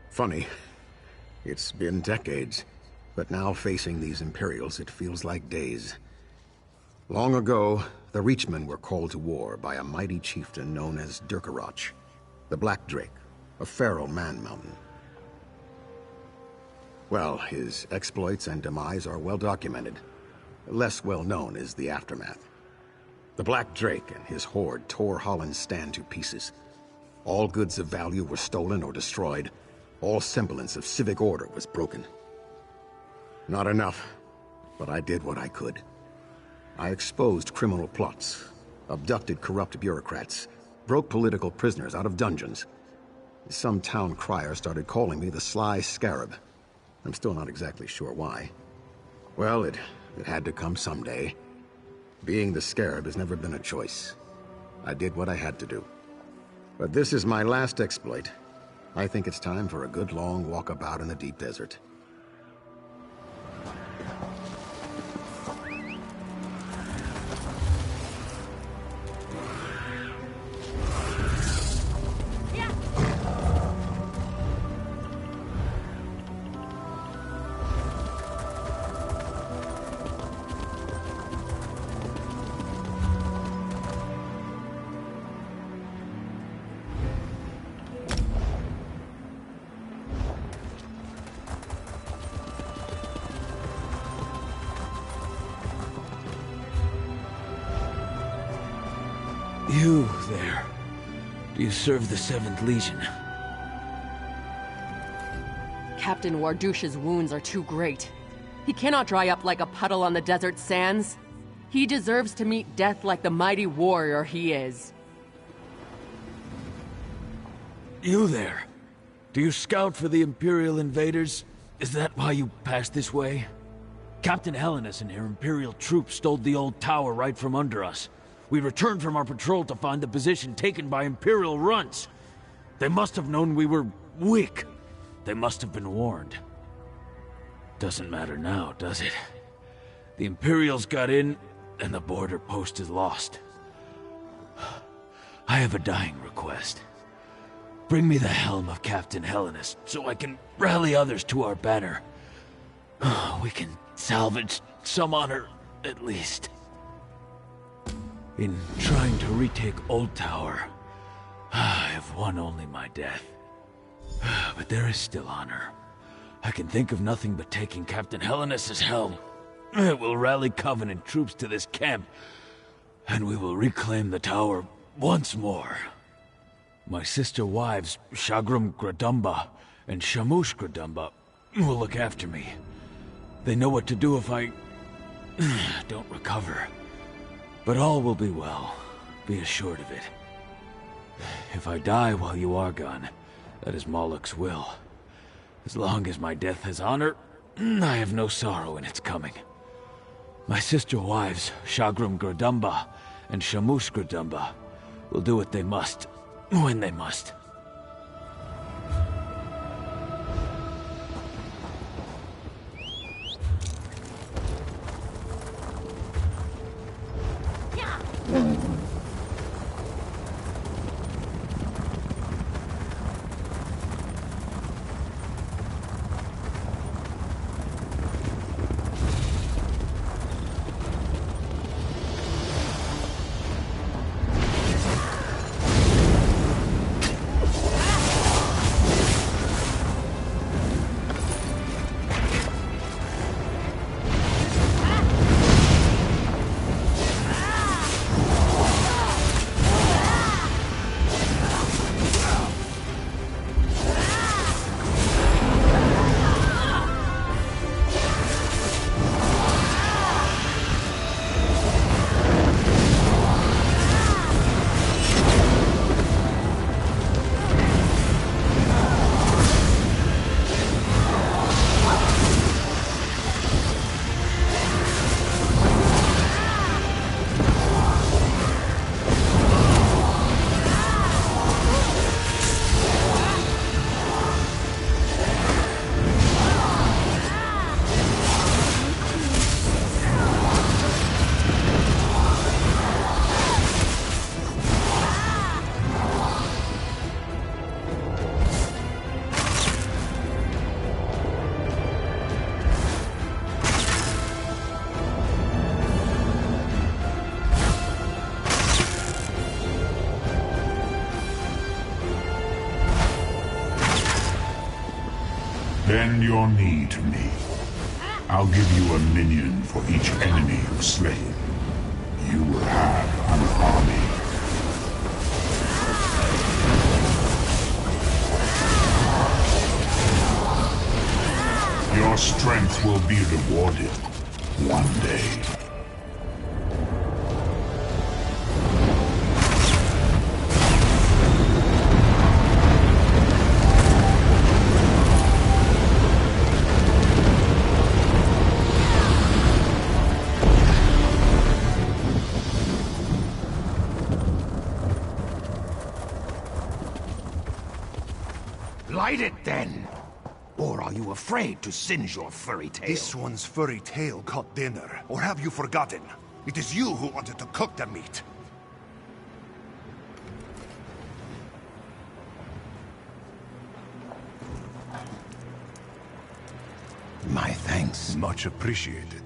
Funny. It's been decades, but now facing these Imperials, it feels like days. Long ago, the Reachmen were called to war by a mighty chieftain known as Durkarach, the Black Drake, a feral man-mountain. Well, his exploits and demise are well documented. Less well known is the aftermath. The Black Drake and his horde tore Holland's stand to pieces. All goods of value were stolen or destroyed. All semblance of civic order was broken. Not enough, but I did what I could. I exposed criminal plots, abducted corrupt bureaucrats, broke political prisoners out of dungeons. Some town crier started calling me the Sly Scarab. I'm still not exactly sure why. Well, it had to come someday. Being the Scarab has never been a choice. I did what I had to do. But this is my last exploit. I think it's time for a good long walkabout in the deep desert. You there. Do you serve the 7th Legion? Captain Wardush's wounds are too great. He cannot dry up like a puddle on the desert sands. He deserves to meet death like the mighty warrior he is. You there. Do you scout for the Imperial invaders? Is that why you passed this way? Captain Hellenes and her Imperial troops stole the old tower right from under us. We returned from our patrol to find the position taken by Imperial runts. They must have known we were weak. They must have been warned. Doesn't matter now, does it? The Imperials got in, and the border post is lost. I have a dying request. Bring me the helm of Captain Hellenes, so I can rally others to our banner. We can salvage some honor, at least. In trying to retake Old Tower, I have won only my death. But there is still honor. I can think of nothing but taking Captain Hellenes' helm. It will rally Covenant troops to this camp, and we will reclaim the tower once more. My sister wives, Shagrum Gradumba and Shamush Gradumba, will look after me. They know what to do if I don't recover. But all will be well. Be assured of it. If I die while you are gone, that is Moloch's will. As long as my death has honor, I have no sorrow in its coming. My sister wives, Shagrum Gradumba and Shamush Gradumba, will do what they must, when they must. Bend your knee to me. I'll give you a minion for each enemy you've slain. You will have an army. Your strength will be rewarded one day. Light it then! Or are you afraid to singe your furry tail? This one's furry tail caught dinner. Or have you forgotten? It is you who wanted to cook the meat. My thanks. Much appreciated.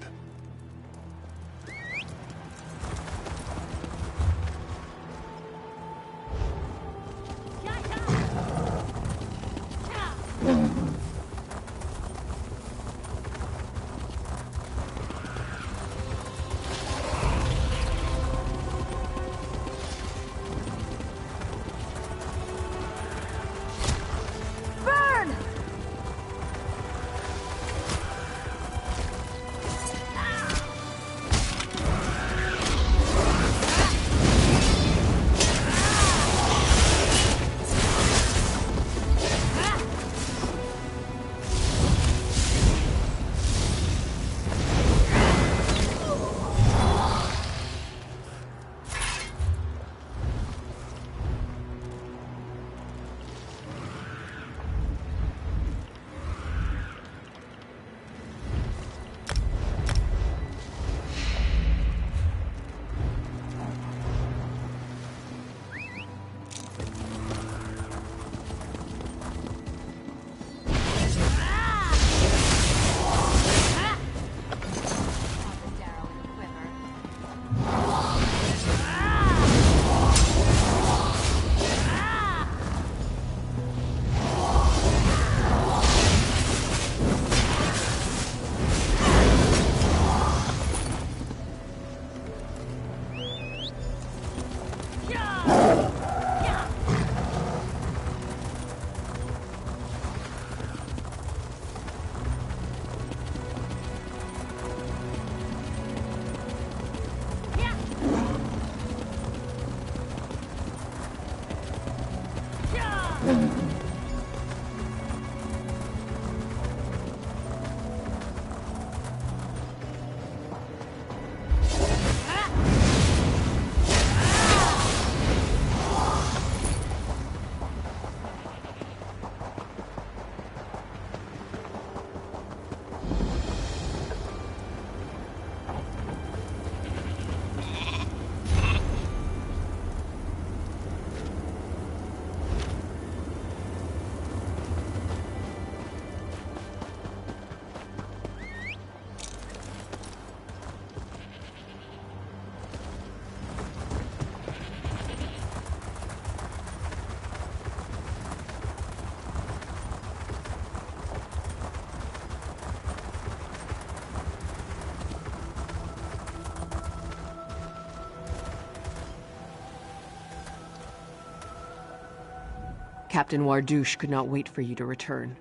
Captain Wardouche could not wait for you to return.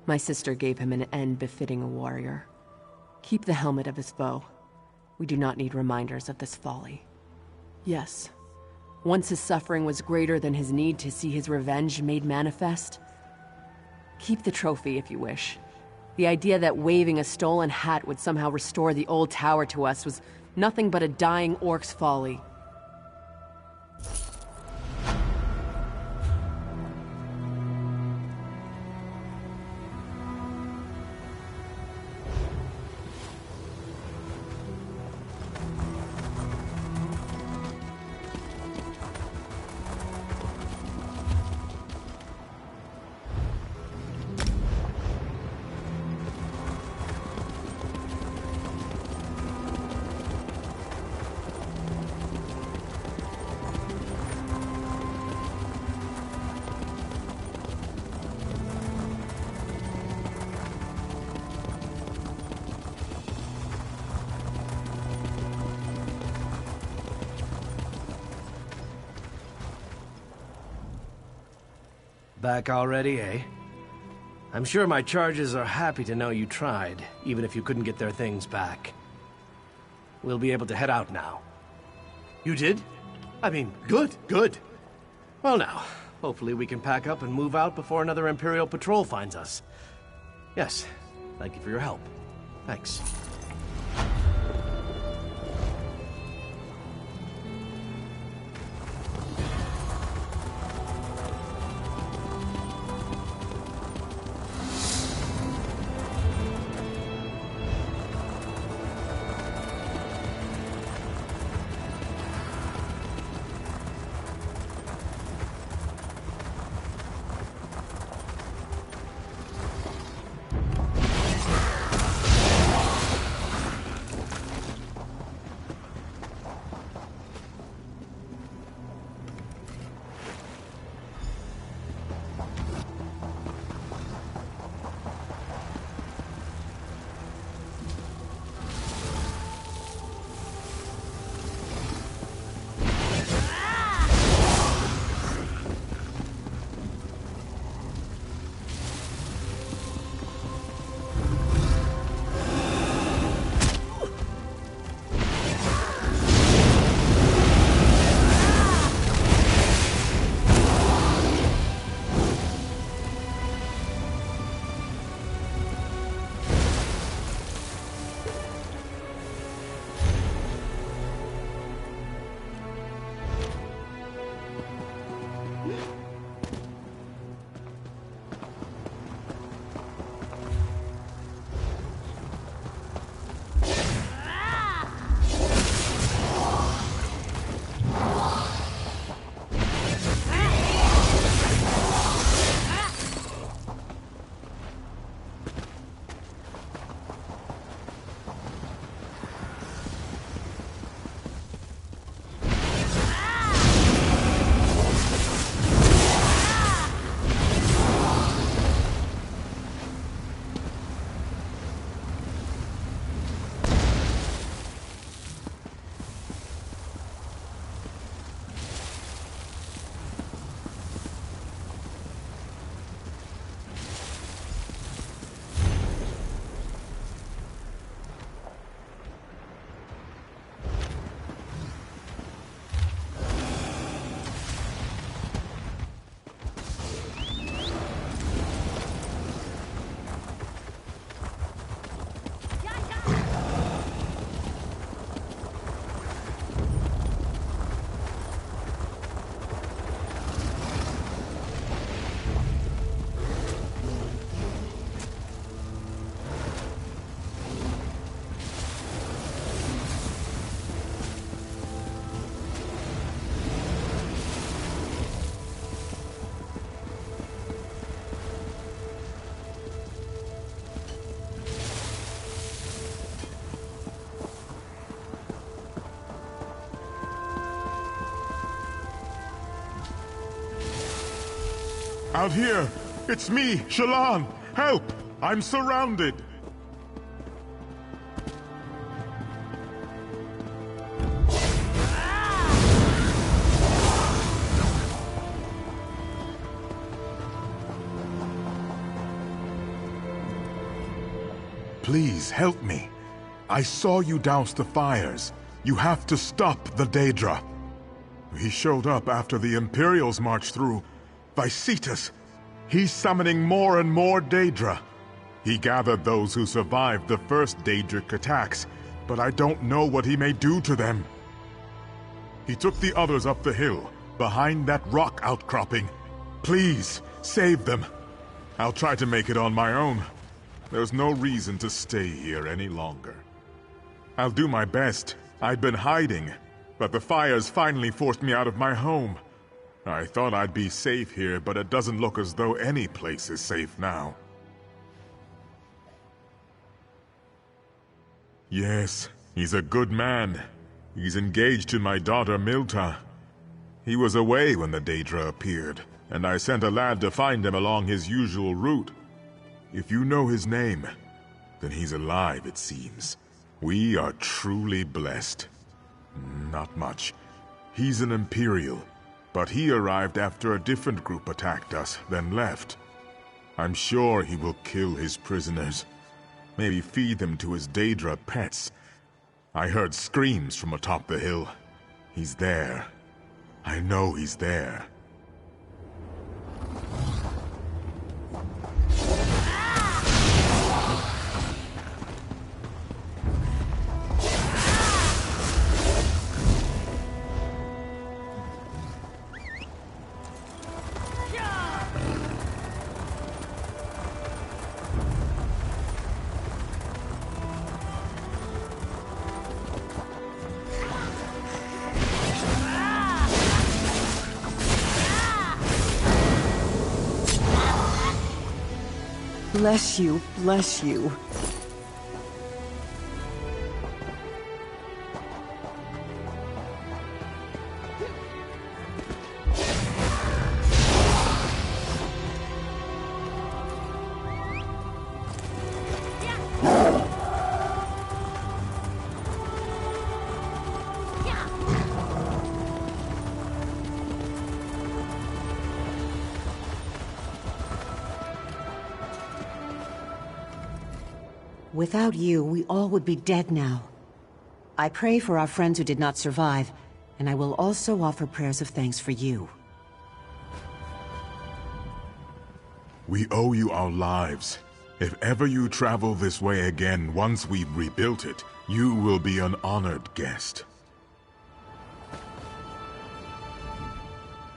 My sister gave him an end befitting a warrior. Keep the helmet of his foe. We do not need reminders of this folly. Yes, once his suffering was greater than his need to see his revenge made manifest. Keep the trophy if you wish. The idea that waving a stolen hat would somehow restore the old tower to us was nothing but a dying orc's folly. back already, eh? I'm sure my charges are happy to know you tried, even if you couldn't get their things back. We'll be able to head out now. You did? I mean, good, good. Well now, hopefully we can pack up and move out before another Imperial patrol finds us. Yes, thank you for your help. Thanks. Out here! It's me, Shallan! Help! I'm surrounded! Please, help me. I saw you douse the fires. You have to stop the Daedra. He showed up after the Imperials marched through. Vysetus, he's summoning more and more Daedra. He gathered those who survived the first Daedric attacks, but I don't know what he may do to them. He took the others up the hill, behind that rock outcropping. Please, save them. I'll try to make it on my own. There's no reason to stay here any longer. I'll do my best. I've been hiding, but the fires finally forced me out of my home. I thought I'd be safe here, but it doesn't look as though any place is safe now. Yes, he's a good man. He's engaged to my daughter Milta. He was away when the Daedra appeared, and I sent a lad to find him along his usual route. If you know his name, then he's alive, it seems. We are truly blessed. Not much. He's an Imperial, but he arrived after a different group attacked us, then left. I'm sure he will kill his prisoners. Maybe feed them to his Daedra pets. I heard screams from atop the hill. He's there. I know he's there. Bless you, bless you. Without you, we all would be dead now. I pray for our friends who did not survive, and I will also offer prayers of thanks for you. We owe you our lives. If ever you travel this way again once we've rebuilt it, you will be an honored guest.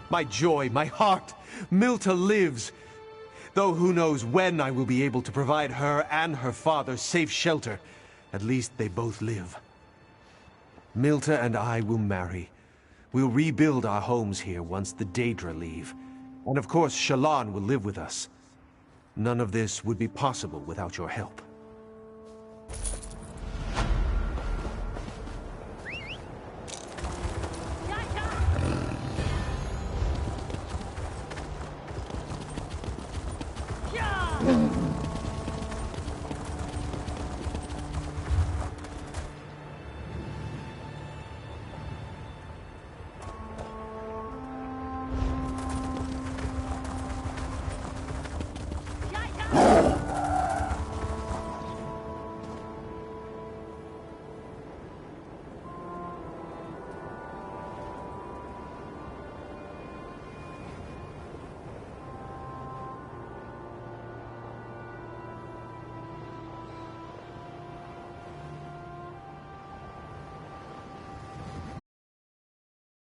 My joy, my heart! Milta lives! Though who knows when I will be able to provide her and her father safe shelter. At least they both live. Milta and I will marry. We'll rebuild our homes here once the Daedra leave. And of course, Shallan will live with us. None of this would be possible without your help. Yeah!